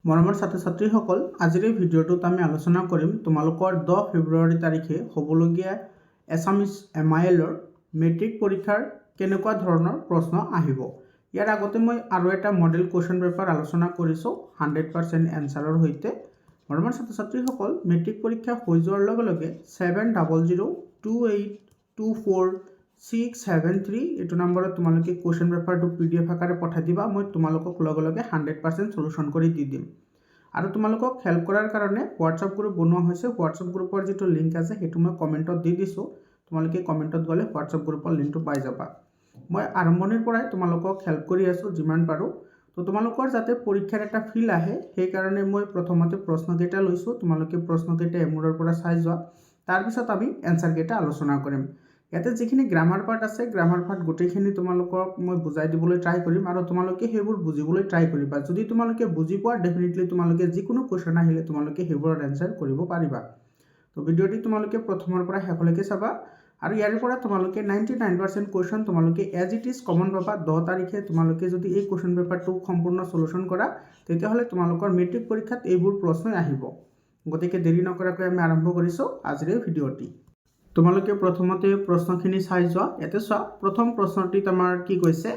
মৰমৰ ছাত্ৰ ছাত্ৰীসকল, আজিৰ এই ভিডিঅ'টোত আমি আলোচনা কৰিম তোমালোকৰ 10 ফেব্ৰুৱাৰী তাৰিখে হ'বলগীয়া এছামিছ MIL-ৰ মেট্ৰিক পৰীক্ষাৰ কেনেকুৱা ধৰণৰ প্ৰশ্ন আহিব। ইয়াৰ আগতে মই আৰু এটা মডেল কুৱেশ্যন পেপাৰ আলোচনা কৰিছোঁ 100% এনচাৰৰ সৈতে। মৰমৰ ছাত্ৰ ছাত্ৰীসকল, মেট্ৰিক পৰীক্ষা হৈ যোৱাৰ লগে লগে 7002824673 এইটো নম্বৰত তোমালোকে কুৱেশ্যন পেপাৰটো PDF আকাৰে পঠাই দিবা। মই তোমালোকক লগে লগে 100% সলিউশ্যন কৰি দি দিম। আৰু তোমালোকক হেল্প কৰাৰ কাৰণে হোৱাটছআপ গ্ৰুপ বনোৱা হৈছে। হোৱাটছআপ গ্ৰুপৰ যিটো লিংক আছে সেইটো মই কমেণ্টত দি দিছোঁ। তোমালোকে কমেণ্টত গ'লে হোৱাটছআপ গ্ৰুপৰ লিংকটো পাই যাবা। মই আৰম্ভণিৰ পৰাই তোমালোকক হেল্প কৰি আছোঁ যিমান পাৰোঁ। তো তোমালোকৰ যাতে পৰীক্ষাৰ এটা ফিল আহে সেইকাৰণে মই প্ৰথমতে প্ৰশ্নকেইটা লৈছোঁ। তোমালোকে প্ৰশ্নকেইটা এমূৰৰ পৰা চাই যোৱা, তাৰপিছত আমি এনচাৰকেইটা আলোচনা কৰিম। ইয়াতে যিখিনি গ্ৰামাৰ পাৰ্ট আছে, গ্ৰামাৰ পাৰ্ট গোটেইখিনি তোমালোকক মই বুজাই দিবলৈ ট্ৰাই কৰিম আৰু তোমালোকে সেইবোৰ বুজিবলৈ ট্ৰাই কৰিবা। যদি তোমালোকে বুজি পোৱা, ডেফিনেটলি তোমালোকে যিকোনো কুৱেশ্যন আহিলে তোমালোকে সেইবোৰৰ এনচাৰ কৰিব পাৰিবা। তো ভিডিঅ'টি তোমালোকে প্ৰথমৰ পৰা শেষলৈকে চাবা আৰু ইয়াৰ পৰা তোমালোকে 99% কুৱেশ্যন তোমালোকে এজ ইট ইজ কমন পাবা। 10 তাৰিখে তোমালোকে যদি এই কুৱেশ্যন পেপাৰটো সম্পূৰ্ণ সলিউশ্যন কৰা, তেতিয়াহ'লে তোমালোকৰ মেট্ৰিক পৰীক্ষাত এইবোৰ প্ৰশ্নই আহিব। গতিকে দেৰি নকৰাকৈ আমি আৰম্ভ কৰিছোঁ আজিৰ এই ভিডিঅ'টি। তোমালোকে প্ৰথমতে প্ৰশ্নখিনি চাই যোৱা। ইয়াতে চোৱা, প্ৰথম প্ৰশ্নটিত আমাৰ কি কৈছে,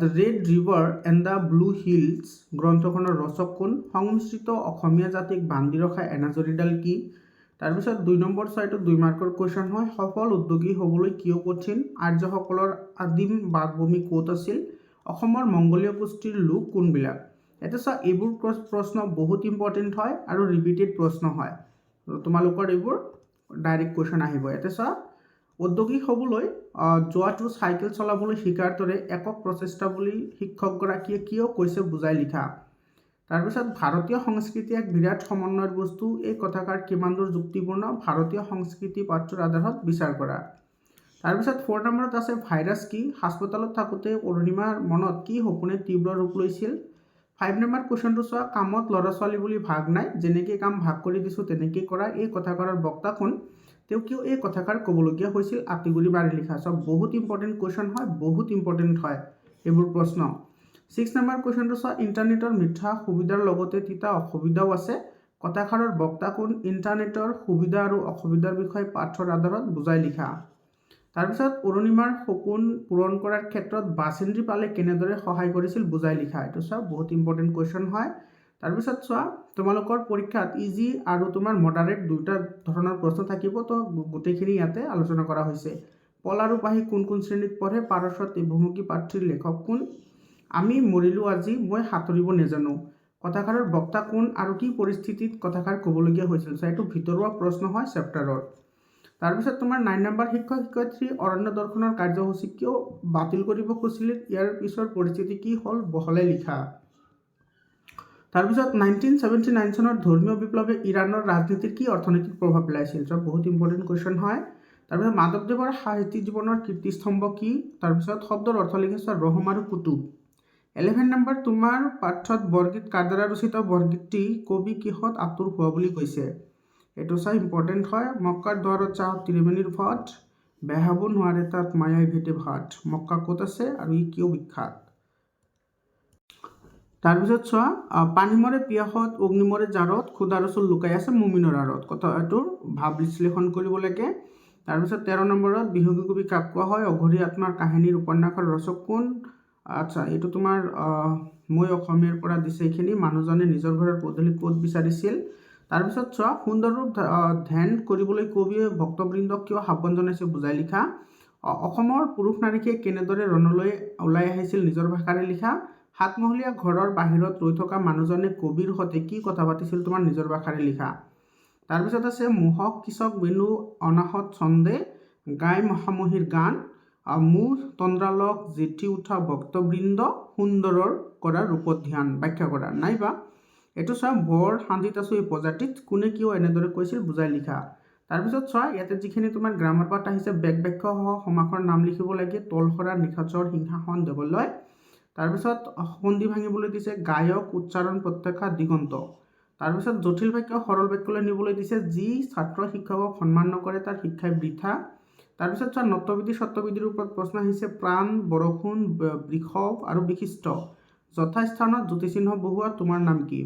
the red river and the blue hills গ্ৰন্থখনৰ ৰচক কোন? সংমিশ্ৰিত অসমীয়া জাতিক বান্ধি ৰখা এনাজৰীডাল কি? তাৰপিছত 2 নম্বৰ ছয়টো 2 মাৰ্কৰ কুৱেশ্যন হয়। সফল উদ্যোগী হ'বলৈ কিয় কঠিন? আৰ্যসকলৰ আদিম বাসভূমি ক'ত আছিল? অসমৰ মংগোলীয় গোষ্ঠীৰ লোক কোনবিলাক? ইয়াতে চোৱা, এইবোৰ প্ৰশ্ন বহুত ইম্পৰ্টেণ্ট হয় আৰু ৰিপিটেড প্ৰশ্ন হয়। তোমালোকৰ এইবোৰ ডাইৰেক্ট কুৱেশ্যন আহিব। ইয়াতে চোৱা, উদ্যোগী হ'বলৈ যোৱাটো চাইকেল চলাবলৈ শিকাৰ দৰে একক প্ৰচেষ্টা বুলি শিক্ষকগৰাকীয়ে কিয় কৈছে বুজাই লিখা। তাৰপিছত ভাৰতীয় সংস্কৃতি এক বিৰাট সমন্বয়ৰ বস্তু, এই কথাষাৰ কিমান দূৰ যুক্তিপূৰ্ণ? ভাৰতীয় সংস্কৃতি পাঠ্যৰ আধাৰত বিচাৰ কৰা। তাৰপিছত 4 নম্বৰত আছে ভাইৰাছ কি? হাস্পতালত থাকোঁতে অৰুণিমাৰ মনত কি সপোনে তীব্ৰ ৰূপ লৈছিল? 5 নম্বৰ কুৱেশ্যনটো চোৱা, কামত ল'ৰা ছোৱালী বুলি ভাগ নাই, যেনেকৈ কাম ভাগ কৰি দিছোঁ তেনেকৈ কৰা, এই কথাষাৰৰ বক্তা কোন? তেওঁ কিয় এই কথাষাৰ ক'বলগীয়া হৈছিল? আতিগুৰি বাঢ়ি লিখা। চব বহুত ইম্পৰ্টেণ্ট কুৱেশ্যন হয়, বহুত ইম্পৰ্টেণ্ট হয় এইবোৰ প্ৰশ্ন। 6 নম্বৰ কুৱেশ্যনটো চোৱা, ইণ্টাৰনেটৰ মিঠা সুবিধাৰ লগতে তিতা অসুবিধাও আছে, কথাষাৰৰ বক্তা কোন? ইণ্টাৰনেটৰ সুবিধা আৰু অসুবিধাৰ বিষয়ে পাঠৰ আধাৰত বুজাই লিখা। তাৰপিছত অৰুণিমাৰ সপোন পূৰণ কৰাৰ ক্ষেত্ৰত বাছেন্দ্ৰী পালে কেনেদৰে সহায় কৰিছিল বুজাই লিখা। এইটো চোৱা, বহুত ইম্পৰ্টেণ্ট কুৱেশ্যন হয়। তাৰপিছত চোৱা, তোমালোকৰ পৰীক্ষাত ইজি আৰু তোমাৰ মডাৰেট দুটা ধৰণৰ প্ৰশ্ন থাকিব। তো গোটেইখিনি ইয়াতে আলোচনা কৰা হৈছে। পল আৰু পাহি কোন কোন শ্ৰেণীত পঢ়ে? পাৰস্বত ত্ৰিভুমুখী প্ৰাৰ্থীৰ লেখক কোন? আমি মৰিলোঁ আজি, মই সাঁতুৰিব নাজানো, কথাষাৰৰ বক্তা কোন আৰু কি পৰিস্থিতিত কথাষাৰ ক'বলগীয়া হৈছিল? এইটো ভিতৰুৱা প্ৰশ্ন হয় চেপ্টাৰৰ। তাৰপিছত তোমাৰ 9 নম্বৰ শিক্ষক শিক্ষয়িত্ৰী অৰণ্য দৰ্শনৰ কাৰ্যসূচী কিয় বাতিল কৰিব খুজিছিল? ইয়াৰ পিছৰ পৰিস্থিতি কি হ'ল? বহলাই লিখা। তাৰপিছত 1979 চনৰ ধৰ্মীয় বিপ্লৱে ইৰাণৰ ৰাজনীতিৰ কি অৰ্থনৈতিক প্ৰভাৱ পেলাইছিল? চব বহুত ইম্পৰ্টেণ্ট কুৱেশ্যন হয়। তাৰপিছত মাধৱদেৱৰ সাহিত্যিক জীৱনৰ কীৰ্তিস্তম্ভ কি? তাৰপিছত শব্দৰ অৰ্থ লিখিছোঁ ৰহম আৰু কুতুব। 11 নম্বৰ তোমাৰ পাঠ্যত বৰগীত কাৰ দ্বাৰা ৰচিত? বৰগীতটি কবি কিহত আতুৰ হোৱা বুলি কৈছে? এইটো চাই ইম্পৰ্টেণ্ট হয়। মক্কাৰ দুৱাৰত চাহত তিৰিবেণীৰ ভাত, বেহাব নোৱাৰে তাত মায়াই ভেটে ভাত। মক্কা ক'ত আছে আৰু ই কিয় বিখ্যাত? তাৰপিছত চোৱা, পানী মৰে পিয়াসত অগ্নি মৰে জাৰত, খুদা ৰচুল লুকাই আছে মুমিনৰ আঁৰত। কথাটোৰ ভাৱ বিশ্লেষণ কৰিব লাগে। তাৰপিছত 13 নম্বৰত বিহুগী কবি কাক কোৱা হয়? অঘৰী আত্মাৰ কাহিনীৰ উপন্যাসৰ ৰচক কোন? আচ্ছা, এইটো তোমাৰ মই অসমীয়াৰ পৰা দিছে এইখিনি। মানুহজনে নিজৰ ঘৰৰ পদূলি ক'ত বিচাৰিছিল? তাৰপিছত চোৱা, সুন্দৰ ৰূপ ধ্যান কৰিবলৈ কবিয়ে ভক্তবৃন্দক কিয় আহ্বান জনাইছে বুজাই লিখা। অসমৰ পুৰুষ নাৰীকে কেনেদৰে ৰণলৈ ওলাই আহিছিল? নিজৰ ভাষাৰে লিখা। সাতমহলীয়া ঘৰৰ বাহিৰত ৰৈ থকা মানুহজনে কবিৰ সৈতে কি কথা পাতিছিল? তোমাৰ নিজৰ ভাষাৰে লিখা। তাৰপিছত আছে মোহক কৃষক বেনু অনাহত ছন্দে গাই মহামহীৰ গান, মুহ তন্দ্ৰালক জেঠি উঠা ভক্তবৃন্দ সুন্দৰৰ কৰা ৰূপত ধ্যান। ব্যাখ্যা কৰা। নাইবা এইটো চোৱা, বৰ শান্তিত আছোঁ এই প্ৰজাতিত, কোনে কিয় এনেদৰে কৈছিল বুজাই লিখা। তাৰপিছত চোৱা, ইয়াতে যিখিনি তোমাৰ গ্ৰামাৰ পাৰ্ট আহিছে, বেক বাক্য সহ সমাসৰ নাম লিখিব লাগে। তলসৰা, নিশাচৰ, সিংহাসন, দেৱালয়। তাৰপিছত সন্ধি ভাঙিবলৈ দিছে গায়ক, উচ্চাৰণ, প্ৰত্যাখ্যা, দিগন্ত। তাৰপিছত জটিল বাক্য সৰল বাক্যলৈ নিবলৈ দিছে, যি ছাত্ৰ শিক্ষকক সন্মান নকৰে তাৰ শিক্ষাই বৃথা। তাৰপিছত চোৱা, নত্যবিধি সত্যবিধিৰ ওপৰত প্ৰশ্ন আহিছে, প্ৰাণ, বৰষুণ, বৃষভ আৰু বিশিষ্ট। যথাস্থানত জ্যোতিচিহ্ন বহুৱা, তোমাৰ নাম কি?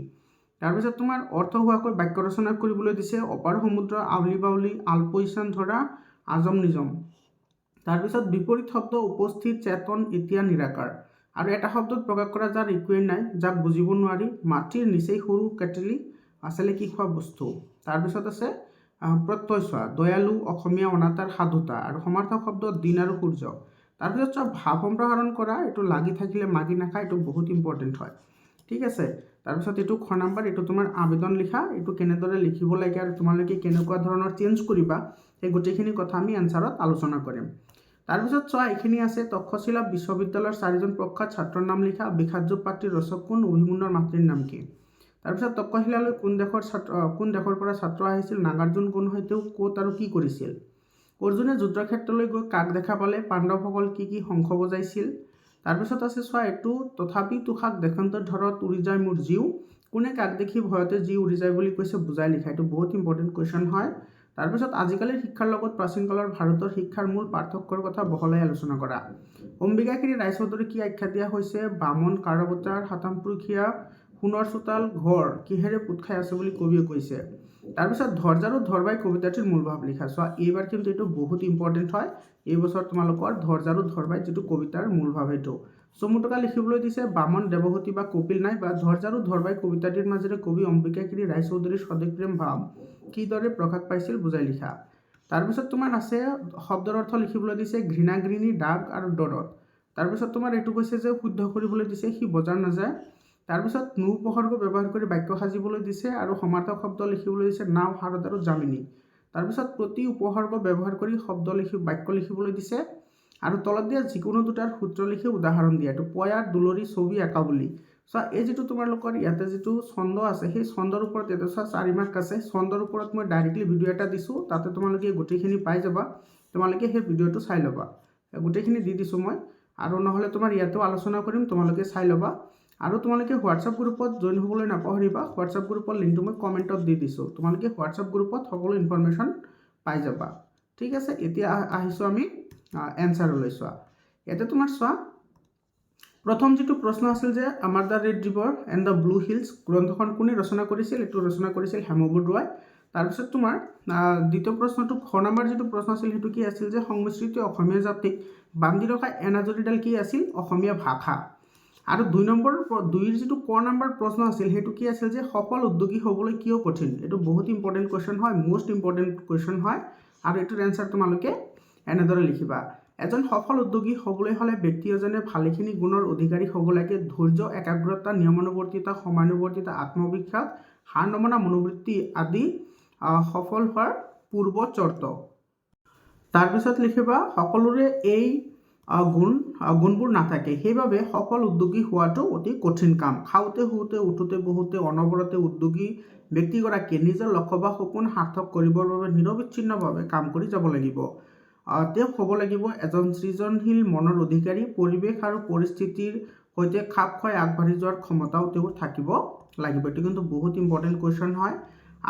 তাৰপিছত তোমাৰ অৰ্থ হোৱাকৈ বাক্য ৰচনা কৰিবলৈ দিছে অপাৰ সমুদ্ৰ, আউলি বাউলি, আলপ ইচান ধৰা, আজম নিজম। তাৰপিছত বিপৰীত শব্দ উপস্থিত, চেতন, এতিয়া, নিৰাকাৰ। আৰু এটা শব্দত প্ৰকাশ কৰা যাৰ একোৱেই নাই, যাক বুজিব নোৱাৰি, মাটিৰ নিচেই সৰু কেটেলি, চেলেকি খোৱা বস্তু। তাৰপিছত আছে প্ৰত্যয় চোৱা, দয়ালু, অসমীয়া অনাতাঁৰ, সাধুতা। আৰু সমাৰ্থক শব্দ দিন আৰু সূৰ্য। তাৰপিছত চোৱা ভাৱ সম্প্ৰসাৰণ কৰা, এইটো লাগি থাকিলে মাগি নাখায়, এইটো বহুত ইম্পৰ্টেণ্ট হয়। ঠিক আছে। তাৰপিছত এইটো খ নম্বৰ, এইটো তোমাৰ আবেদন লিখা, এইটো কেনেদৰে লিখিব লাগে আৰু তোমালোকে কেনেকুৱা ধৰণৰ চেঞ্জ কৰিবা, সেই গোটেইখিনি কথা আমি এনচাৰত আলোচনা কৰিম। তাৰপিছত চোৱা এইখিনি আছে তক্ষশিলা বিশ্ববিদ্যালয়ৰ 4জন প্ৰখ্যাত ছাত্ৰৰ নাম লিখা, বিখ্যাত পাত্ৰীৰ ৰচক কোন, অভিমন্যুৰ মাতৃৰ নাম কি। তাৰপিছত তক্ষশিলালৈ কোন দেশৰ পৰা ছাত্ৰ আহিছিল, নাগাৰ্জুন কোন হয়, তেওঁ ক'ত আৰু কি কৰিছিল। অৰ্জুনে যুদ্ধক্ষেত্ৰলৈ গৈ কাক দেখা পালে, পাণ্ডৱসকল কি কি শংখ বজাইছিল। তাৰপিছত আছে চোৱা এইটো তথাপি তুষাক দেখান্ত ধৰত উৰি যায় মোৰ জীও, কোনে কাক দেখি ভয়তে যি উৰি যায় বুলি কৈছে বুজাই লিখা। এইটো বহুত ইম্পৰ্টেণ্ট কুৱেশ্যন হয়। তাৰপিছত আজিকালিৰ শিক্ষাৰ লগত প্ৰাচীন কালৰ ভাৰতৰ শিক্ষাৰ মূল পাৰ্থক্যৰ কথা বহলাই আলোচনা কৰা। অম্বিকাগিৰি ৰায়চৌধুৰীক কি আখ্যা দিয়া হৈছে, বামন, কাৰাবতাৰ, সাতামপুৰুষীয়া, সোণৰ চোতাল, ঘৰ কিহেৰে পোত খাই আছে বুলি কবিয়ে কৈছে। তাৰপিছত ধৈৰ্য আৰু ধৰ্বাই কবিতাটিৰ মূল ভাৱ লিখা। চোৱা এইবাৰ কিন্তু এইটো বহুত ইম্পৰ্টেণ্ট হয়, এই বছৰ তোমালোকৰ ধৈৰ্য আৰু ধৰ্বাই যিটো কবিতাৰ মূল ভাৱ সেইটো। চমুটকা লিখিবলৈ দিছে, বামন, দেৱহতী বা কপিল নাই বা ধৈৰ্য আৰু ধৰ্বাই কবিতাটিৰ মাজেৰে কবি অম্বিকাগিৰি ৰায়চৌধুৰীৰ স্বদেশ প্ৰেম ভাৱ কিদৰে প্ৰকাশ পাইছিল বুজাই লিখা। তাৰপিছত তোমাৰ আছে শব্দৰ অৰ্থ লিখিবলৈ দিছে, ঘৃণা, ঘৃণী, দাগ আৰু দৰদ। তাৰপিছত তোমাৰ এইটো কৈছে যে শুদ্ধ কৰিবলৈ দিছে, সি বজাৰ নাযায়। তাৰপিছত নো উপসৰ্গ ব্যৱহাৰ কৰি বাক্য সাজিবলৈ দিছে আৰু সমাৰ্থক শব্দ লিখিবলৈ দিছে, নাও, শাৰদ আৰু যামিনী। তাৰপিছত প্ৰতি উপসৰ্গ ব্যৱহাৰ কৰি বাক্য লিখিবলৈ দিছে আৰু তলত দিয়া যিকোনো দুটাৰ সূত্ৰ লিখি উদাহৰণ দিয়া। এইটো পয়াৰ, দুলৰি, ছবি আঁকা বুলি। চোৱা এই যিটো তোমালোকৰ ইয়াতে যিটো ছন্দ আছে, সেই ছন্দৰ ওপৰত ইয়াতে চোৱা 4 মাৰ্ক আছে। ছন্দৰ ওপৰত মই ডাইৰেক্টলি ভিডিঅ' এটা দিছোঁ, তাতে তোমালোকে গোটেইখিনি পাই যাবা, তোমালোকে সেই ভিডিঅ'টো চাই ল'বা। গোটেইখিনি দি দিছোঁ মই, আৰু নহ'লে তোমাৰ ইয়াতেও আলোচনা কৰিম, তোমালোকে চাই ল'বা। আৰু তোমালোকে হোৱাটছআপ গ্ৰুপত জইন হ'বলৈ নাপাহৰিবা, হোৱাটছআপ গ্ৰুপৰ লিংকটো মই কমেণ্টত দি দিছোঁ, তোমালোকে হোৱাটছআপ গ্ৰুপত সকলো ইনফৰমেশ্যন পাই যাবা। ঠিক আছে, এতিয়া আহিছোঁ আমি এনচাৰলৈ। চোৱা ইয়াতে তোমাৰ চোৱা প্ৰথম যিটো প্ৰশ্ন আছিল যে আমাৰ the red river and the blue hills গ্ৰন্থখন কোনে ৰচনা কৰিছিল, এইটো ৰচনা কৰিছিল হেমবুদ্ৰুৱাই। তাৰপিছত তোমাৰ দ্বিতীয় প্ৰশ্নটো খ নম্বৰ যিটো প্ৰশ্ন আছিল সেইটো কি আছিল যে সংমিশ্ৰিত অসমীয়া জাতিক বান্ধি ৰখা এনাজৰীডাল কি আছিল, অসমীয়া ভাষা। আৰু 2ৰ যিটো ক নম্বৰ প্ৰশ্ন আছিল সেইটো কি আছিল যে সফল উদ্যোগী হ'বলৈ কিয় কঠিন। এইটো বহুত ইম্পৰ্টেণ্ট কুৱেশ্যন হয়, মোষ্ট ইম্পৰ্টেণ্ট কুৱেশ্যন হয়। আৰু এইটোৰ এনচাৰ তোমালোকে এনেদৰে লিখিবা, এজন সফল উদ্যোগী হ'বলৈ হ'লে ব্যক্তি এজনে ভালেখিনি গুণৰ অধিকাৰী হ'ব লাগে, ধৈৰ্য, একাগ্ৰতা, নিয়মানুৱৰ্তিতা, সময়ানুৱৰ্তিতা, আত্মবিশ্বাস, হাৰ নমনা মনোবৃত্তি আদি সফল হোৱাৰ পূৰ্ব চৰ্ত। তাৰপিছত লিখিবা সকলোৰে এই গুণবোৰ নাথাকে, সেইবাবে সফল উদ্যোগী হোৱাটো অতি কঠিন কাম। খাওঁতে শুওঁতে উঠোতে বহোতে অনবৰতে উদ্যোগী ব্যক্তিগৰাকীয়ে নিজৰ লক্ষ্য বা সপোন সাৰ্থক কৰিবৰ বাবে নিৰবিচ্ছিন্নভাৱে কাম কৰি যাব লাগিব। তেওঁ হ'ব লাগিব এজন সৃজনশীল মনৰ অধিকাৰী, পৰিৱেশ আৰু পৰিস্থিতিৰ সৈতে খাপ খুৱাই আগবাঢ়ি যোৱাৰ ক্ষমতাও তেওঁৰ থাকিব লাগিব। এইটো কিন্তু বহুত ইম্পৰ্টেণ্ট কুৱেশ্যন হয়।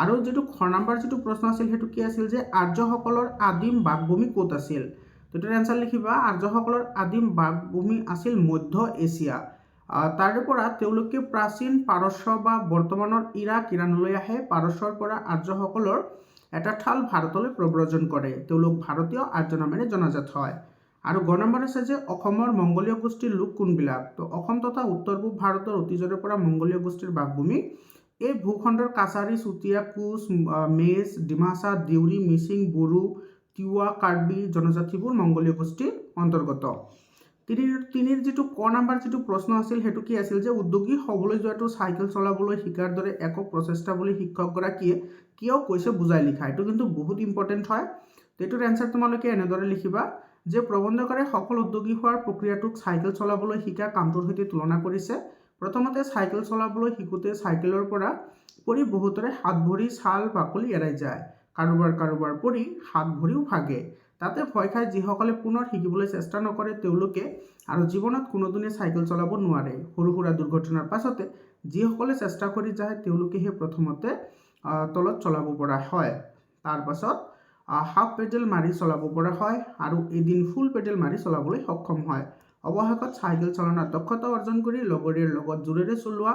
আৰু যিটো খ নম্বৰ যিটো প্ৰশ্ন আছিল সেইটো কি আছিল যে আৰ্যসকলৰ আদিম বাসভূমি ক'ত আছিল। এইটোৰ এনচাৰ লিখিবা, আৰ্যসকলৰ আদিম বাসভূমি আছিল মধ্য এছিয়া। তাৰে পৰা তেওঁলোকে প্ৰাচীন পাৰস্য বা বৰ্তমানৰ ইৰাণলৈ আহে। পাৰস্যৰ পৰা আৰ্যসকলৰ এটা ঠাল ভাৰতলৈ প্ৰব্ৰজন কৰে, তেওঁলোক ভাৰতীয় আৰ্য নামেৰে জনাজাত হয়। আৰু গ নম্বৰ আছে যে অসমৰ মংগোলীয় গোষ্ঠীৰ লোক কোনবিলাক। তো অসম তথা উত্তৰ পূব ভাৰতৰ অতীজৰে পৰা মংগোলীয় গোষ্ঠীৰ বাসভূমি। এই ভূখণ্ডৰ কাছাৰী, চুতীয়া, কোচ, মেচ, ডিমাচা, দেউৰী, মিচিং, বড়ো, তিৱা, কাৰ্বি জনজাতিবোৰ মংগোলীয় গোষ্ঠীৰ অন্তৰ্গত। 3ৰ যিটো ক নম্বৰ যিটো প্ৰশ্ন আছিল সেইটো কি আছিল যে উদ্যোগী হ'বলৈ যোৱাটো চাইকেল চলাবলৈ শিকাৰ দৰে একক প্ৰচেষ্টা বুলি শিক্ষকগৰাকীয়ে কিয় কৈছে বুজাই লিখা। এইটো কিন্তু বহুত ইম্পৰ্টেণ্ট হয়। এইটোৰ এনচাৰ তোমালোকে এনেদৰে লিখিবা যে প্ৰবন্ধকাৰে সফল উদ্যোগী হোৱাৰ প্ৰক্ৰিয়াটোক চাইকেল চলাবলৈ শিকা কামটোৰ সৈতে তুলনা কৰিছে। প্ৰথমতে চাইকেল চলাবলৈ শিকোঁতে চাইকেলৰ পৰা পৰি বহুতৰে হাত ভৰি ছাল বাকলি এৰাই যায়, কাৰোবাৰ পৰি হাত ভৰিও ভাগে। তাতে ভয় খাই যিসকলে পুনৰ শিকিবলৈ চেষ্টা নকৰে তেওঁলোকে আৰু জীৱনত কোনোদিনে চাইকেল চলাব নোৱাৰে। সৰু সুৰা দুৰ্ঘটনাৰ পাছতে যিসকলে চেষ্টা কৰি যায় তেওঁলোকেহে প্ৰথমতে তলত চলাব পৰা হয়, তাৰ পাছত হাফ পেডেল মাৰি চলাব পৰা হয় আৰু এদিন ফুল পেডেল মাৰি চলাবলৈ সক্ষম হয়। অৱশেষত চাইকেল চলনাৰ দক্ষতা অৰ্জন কৰি লগৰীয়াৰ লগত জোৰেৰে চলোৱা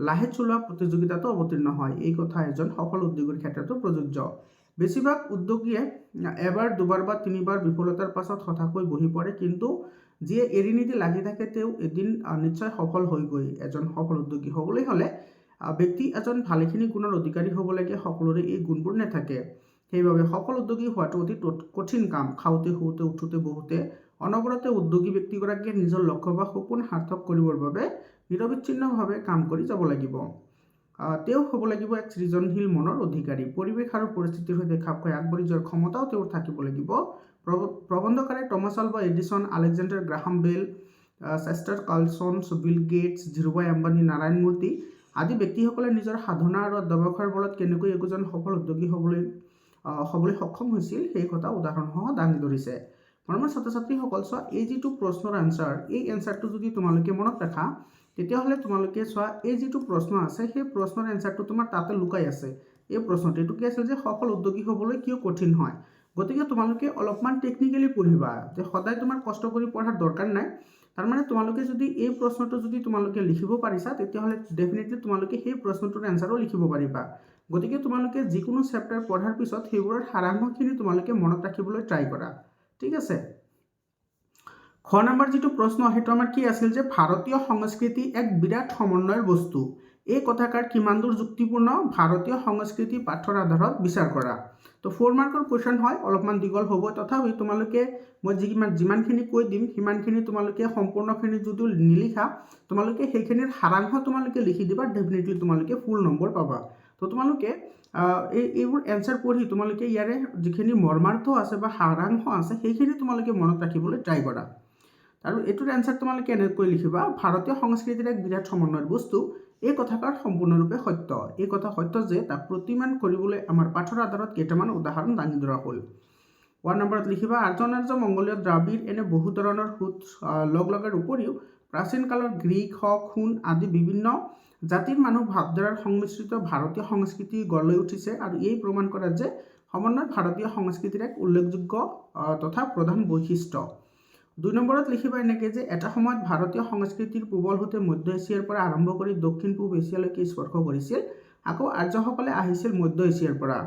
লাহে চলোৱা প্ৰতিযোগিতাতো অৱতীৰ্ণ হয়। এই কথা এজন সফল উদ্যোগীৰ ক্ষেত্ৰতো প্ৰযোজ্য। বেছিভাগ উদ্যোগীয়ে এবাৰ দুবাৰ বা তিনিবাৰ বিফলতাৰ পাছত হঠাৎকৈ বহি পৰে, কিন্তু যিয়ে এৰি নিদি লাগি থাকে তেওঁ এদিন নিশ্চয় সফল হয়গৈ। এজন সফল উদ্যোগী হ'বলৈ হ'লে ব্যক্তি এজন ভালেখিনি গুণৰ অধিকাৰী হ'ব লাগে। সকলোৰে এই গুণবোৰ নাথাকে। সেইবাবে সফল উদ্যোগী হোৱাটো অতি কঠিন কাম। খাওঁতে শুওঁতে উঠোঁতে বহুতে অনবৰতে উদ্যোগী ব্যক্তিগৰাকীয়ে নিজৰ লক্ষ্য বা সপোন সাৰ্থক কৰিবৰ বাবে নিৰবিচ্ছিন্নভাৱে কাম কৰি যাব লাগিব। তেওঁ হ'ব লাগিব এক সৃজনশীল মনৰ অধিকাৰী। পৰিৱেশ আৰু পৰিস্থিতিৰ সৈতে খাপ খাই আগবাঢ়ি যোৱাৰ ক্ষমতাও তেওঁৰ থাকিব লাগিব। প্ৰবন্ধকাৰে Thomas Alva Edison, Alexander Graham Bell, Chester Carlson, Bill Gates, Dhirubhai Ambani, Narayana Murthy আদি ব্যক্তিসকলে নিজৰ সাধনা আৰু অধ্যাৱসায়ৰ বলত কেনেকৈ একোজন সফল উদ্যোগী হ'বলৈ সক্ষম হৈছিল সেই কথা উদাহৰণসহ দাঙি ধৰিছে। মৰমৰ ছাত্ৰ ছাত্ৰীসকল, চোৱা এই যিটো প্ৰশ্নৰ এনচাৰ, এই এনচাৰটো যদি তোমালোকে মনত ৰাখা তেতিয়াহ'লে তোমালোকে চোৱা এই যিটো প্ৰশ্ন আছে সেই প্ৰশ্নৰ এনচাৰটো তোমাৰ তাতে লুকাই আছে। এই প্ৰশ্নটো এইটো কি আছিল যে সফল উদ্যোগী হ'বলৈ কিয় কঠিন হয়। গতিকে তোমালোকে অলপমান টেকনিকেলি পঢ়িবা, যে সদায় তোমাৰ কষ্ট কৰি পঢ়াৰ দৰকাৰ নাই। তাৰমানে তোমালোকে যদি এই প্ৰশ্নটো যদি তোমালোকে লিখিব পাৰিছা তেতিয়াহ'লে ডেফিনেটলি তোমালোকে সেই প্ৰশ্নটোৰ এনচাৰো লিখিব পাৰিবা। গতিকে তোমালোকে যিকোনো চেপ্টাৰ পঢ়াৰ পিছত সেইবোৰৰ সাৰাংশখিনি তোমালোকে মনত ৰাখিবলৈ ট্ৰাই কৰা। ঠিক আছে। খ নম্বৰ যিটো প্ৰশ্ন সেইটো আমাৰ কি আছিল যে ভাৰতীয় সংস্কৃতি এক বিৰাট সমন্বয়ৰ বস্তু। এই কথাষাৰ কিমান দূৰ যুক্তিপূৰ্ণ? ভাৰতীয় সংস্কৃতি পাঠৰ আধাৰত বিচাৰ কৰা। তো 4 মাৰ্কৰ কুৱেশ্যন হয়, অলপমান দীঘল হ'ব। তথাপি তোমালোকে মই যিমানখিনি কৈ দিম সিমানখিনি তোমালোকে সম্পূৰ্ণখিনি যদি নিলিখা তোমালোকে সেইখিনিৰ সাৰাংশ তোমালোকে লিখি দিবা, ডেফিনেটলি তোমালোকে ফুল নম্বৰ পাবা। তো তোমালোকে এইবোৰ এনচাৰ পঢ়ি তোমালোকে ইয়াৰে যিখিনি মৰ্মাৰ্থ আছে বা সাৰাংশ আছে সেইখিনি তোমালোকে মনত ৰাখিবলৈ ট্ৰাই কৰা। আৰু এইটোৰ এনচাৰ তোমালোকে এনেকৈ লিখিবা, ভাৰতীয় সংস্কৃতিৰ এক বিৰাট সমন্বয়ৰ বস্তু। এই কথাষাৰ সম্পূৰ্ণৰূপে সত্য। এই কথা সত্য যে তাক প্ৰতিমান কৰিবলৈ আমাৰ পাঠৰ আধাৰত কেইটামান উদাহৰণ দাঙি ধৰা হ'ল। 1 নম্বৰত লিখিবা, আৰ্য মংগোলীয় দ্ৰাবিড় এনে বহু ধৰণৰ সোঁত লগ লগাৰ উপৰিও প্ৰাচীন কালৰ গ্ৰীক হওক, হুন আদি বিভিন্ন জাতিৰ মানুহ ভাৱধাৰাৰ সংমিশ্ৰিত ভাৰতীয় সংস্কৃতি গঢ় লৈ উঠিছে, আৰু এই প্ৰমাণ কৰে যে সমন্বয় ভাৰতীয় সংস্কৃতিৰ এক উল্লেখযোগ্য তথা প্ৰধান বৈশিষ্ট্য। 2 নম্বৰত লিখিবা এনেকৈ যে এটা সময়ত ভাৰতীয় সংস্কৃতিৰ পূবল সোঁতে মধ্য এছিয়াৰ পৰা আৰম্ভ কৰি দক্ষিণ পূব এছিয়ালৈকে স্পৰ্শ কৰিছিল। আকৌ আৰ্যসকলে আহিছিল মধ্য এছিয়াৰ পৰা।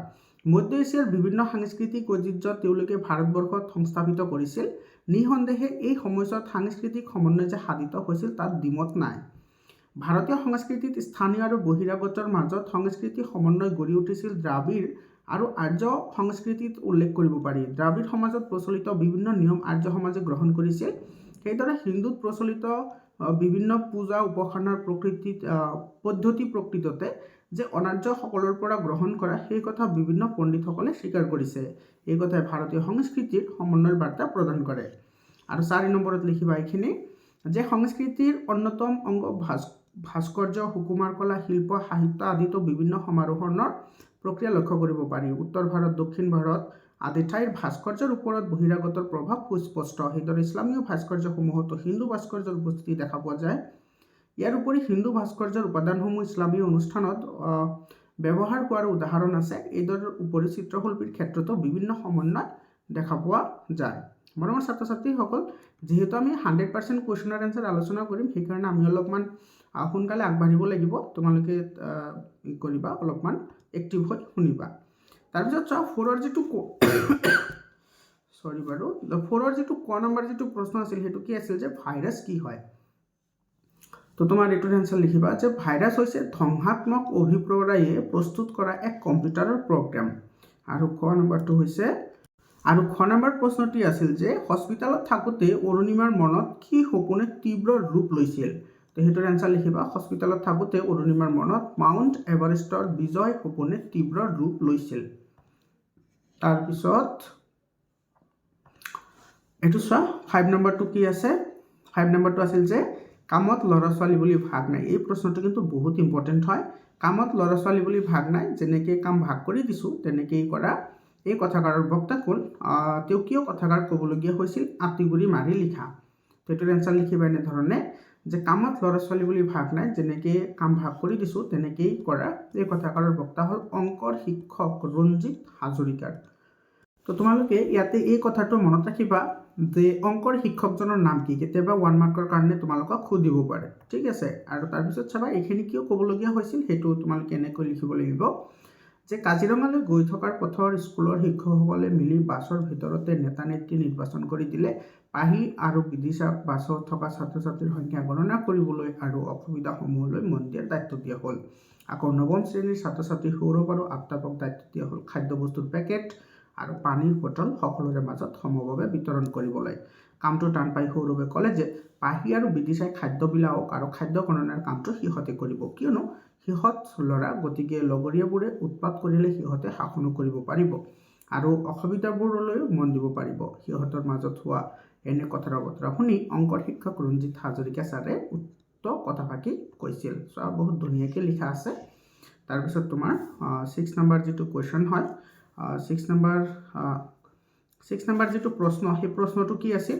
মধ্য এছিয়াৰ বিভিন্ন সাংস্কৃতিক ঐতিহ্য তেওঁলোকে ভাৰতবৰ্ষত সংস্থাপিত কৰিছিল। নিঃসন্দেহে এই সময়ছোৱাত সাংস্কৃতিক সমন্বয় যে সাধিত হৈছিল তাত দ্বিমত নাই। ভাৰতীয় সংস্কৃতিত স্থানীয় আৰু বহিৰাগতৰ মাজত সংস্কৃতিক সমন্বয় গঢ়ি উঠিছিল। দ্ৰাবিড় আৰু আৰ্য সংস্কৃতিত উল্লেখ কৰিব পাৰি। দ্ৰাবিড় সমাজত প্ৰচলিত বিভিন্ন নিয়ম আৰ্য সমাজে গ্ৰহণ কৰিছিল। সেইদৰে হিন্দুত প্ৰচলিত বিভিন্ন পূজা উপাসনাৰ পদ্ধতি প্ৰকৃততে যে অনাৰ্যসকলৰ পৰা গ্ৰহণ কৰা সেই কথা বিভিন্ন পণ্ডিতসকলে স্বীকাৰ কৰিছে। এই কথাই ভাৰতীয় সংস্কৃতিৰ সমন্বয়ৰ বাৰ্তা প্ৰদান কৰে। আৰু 4 নম্বৰত লিখিবা এইখিনি যে সংস্কৃতিৰ অন্যতম অংগ ভাস্কৰ্য, সুকুমাৰ কলা, শিল্প, সাহিত্য আদিতো বিভিন্ন সমাৰোহণৰ প্ৰক্ৰিয়া লক্ষ্য কৰিব পাৰি। উত্তৰ ভাৰত, দক্ষিণ ভাৰত আদি ঠাইৰ ভাস্কৰ্যৰ ওপৰত বহিৰাগতৰ প্ৰভাৱ সুস্পষ্ট। সেইদৰে ইছলামীয় ভাস্কৰ্যসমূহতো হিন্দু ভাস্কৰ্যৰ উপস্থিতি দেখা পোৱা যায়। ইয়াৰ উপৰি হিন্দু ভাস্কৰ্যৰ উপাদানসমূহ ইছলামীয় অনুষ্ঠানত ব্যৱহাৰ হোৱাৰ উদাহৰণ আছে। এইদৰে উপৰি চিত্ৰশিল্পীৰ ক্ষেত্ৰতো বিভিন্ন সমন্বয় দেখা পোৱা যায়। মৰমৰ ছাত্ৰ ছাত্ৰীসকল, যিহেতু আমি 100% কুৱেশ্যনৰ এনচাৰ আলোচনা কৰিম সেইকাৰণে আমি অলপমান সোনকালে আগবাঢ়িব লাগিব। তোমালোকে কৰিবা, অলপমান এক্টিভ হৈ শুনিবা। তাৰপিছত চোৱা 4ৰ যিটো ক নম্বৰ যিটো প্ৰশ্ন আছিল সেইটো কি আছিল যে ভাইৰাছ কি হয়। তো তোমাৰ এইটোৰ এনচাৰ লিখিবা যে ভাইৰাছ হৈছে ধ্বংসাত্মক অভিপ্ৰায়ে প্ৰস্তুত কৰা এক কম্পিউটাৰৰ প্ৰগ্ৰাম। আৰু খ নম্বৰ প্ৰশ্নটি আছিল যে হস্পিটেলত থাকোঁতে অৰুণিমাৰ মনত কি সপোনে তীব্ৰ ৰূপ লৈছিল। তো সেইটোৰ এনচাৰ লিখিবা, হস্পিটেলত থাকোঁতে অৰুণিমাৰ মনত মাউণ্ট এভাৰেষ্টৰ বিজয় সপোনে তীব্ৰ ৰূপ লৈছিল। তাৰপিছত এইটো চোৱা 5 নম্বৰটো কি আছে। 5 নম্বৰটো আছিল যে কামত ল'ৰা ছোৱালী বুলি ভাগ নাই। এই প্ৰশ্নটো কিন্তু বহুত ইম্পৰ্টেণ্ট হয়। কামত ল'ৰা ছোৱালী বুলি ভাগ নাই, যেনেকৈ কাম ভাগ কৰি দিছোঁ তেনেকেই কৰা। এই কথাষাৰৰ বক্তা কোন? তেওঁ কিয় কথাষাৰ ক'বলগীয়া হৈছিল? আঁতিগুৰি মাৰি লিখা। সেইটোৰ এনচাৰ লিখিবা এনেধৰণে যে কামত ল'ৰা ছোৱালী বুলি ভাগ নাই, যেনেকৈ কাম ভাগ কৰি দিছোঁ তেনেকেই কৰা। এই কথাষাৰৰ বক্তা হ'ল অংকৰ শিক্ষক ৰঞ্জিত হাজৰিকাৰ। তো তোমালোকে ইয়াতে এই কথাটো মনত ৰাখিবা যে অংকৰ শিক্ষকজনৰ নাম কি, কেতিয়াবা 1 মাৰ্কৰ কাৰণে তোমালোকক সুধিব পাৰে, ঠিক আছে। আৰু তাৰপিছত চাবা এইখিনি কিয় ক'বলগীয়া হৈছিল সেইটো তোমালোকে এনেকৈ লিখিব লাগিব যে কাজিৰঙালৈ গৈ থকাৰ পথৰ স্কুলৰ শিক্ষকসকলে মিলি বাছৰ ভিতৰতে নেতা নেত্ৰী নিৰ্বাচন কৰি দিলে। পাহি আৰু বিদিশাক বাছত থকা ছাত্ৰ ছাত্ৰীৰ সংখ্যা গণনা কৰিবলৈ আৰু অসুবিধাসমূহলৈ মন দিয়াৰ দায়িত্ব দিয়া হ'ল। আকৌ 9ম শ্ৰেণীৰ ছাত্ৰ ছাত্ৰী সৌৰভ আৰু আফতাবক দায়িত্ব দিয়া হ'ল খাদ্যবস্তুৰ পেকেট আৰু পানীৰ বটল সকলোৰে মাজত সমভাৱে বিতৰণ কৰিবলৈ। কামটো টান পাই সৌৰভে ক'লে যে পাহি আৰু বিদিশাই খাদ্য বিলাওক আৰু খাদ্য গণনাৰ কামটো সিহঁতে কৰিব, কিয়নো সিহঁত ল'ৰা, গতিকে লগৰীয়াবোৰে উৎপাত কৰিলে সিহঁতে শাসনো কৰিব পাৰিব আৰু অসুবিধাবোৰলৈও মন দিব পাৰিব। সিহঁতৰ মাজত হোৱা এনে কথাৰ বতৰা শুনি অংকৰ শিক্ষক ৰঞ্জিত হাজৰিকা ছাৰে উক্ত কথাফাকি কৈছিল। বহুত ধুনীয়াকৈ লিখা আছে। তাৰপিছত তোমাৰ 6 নম্বৰ যিটো কুৱেশ্যন হয়, 6 নম্বৰ যিটো প্ৰশ্ন, সেই প্ৰশ্নটো কি আছিল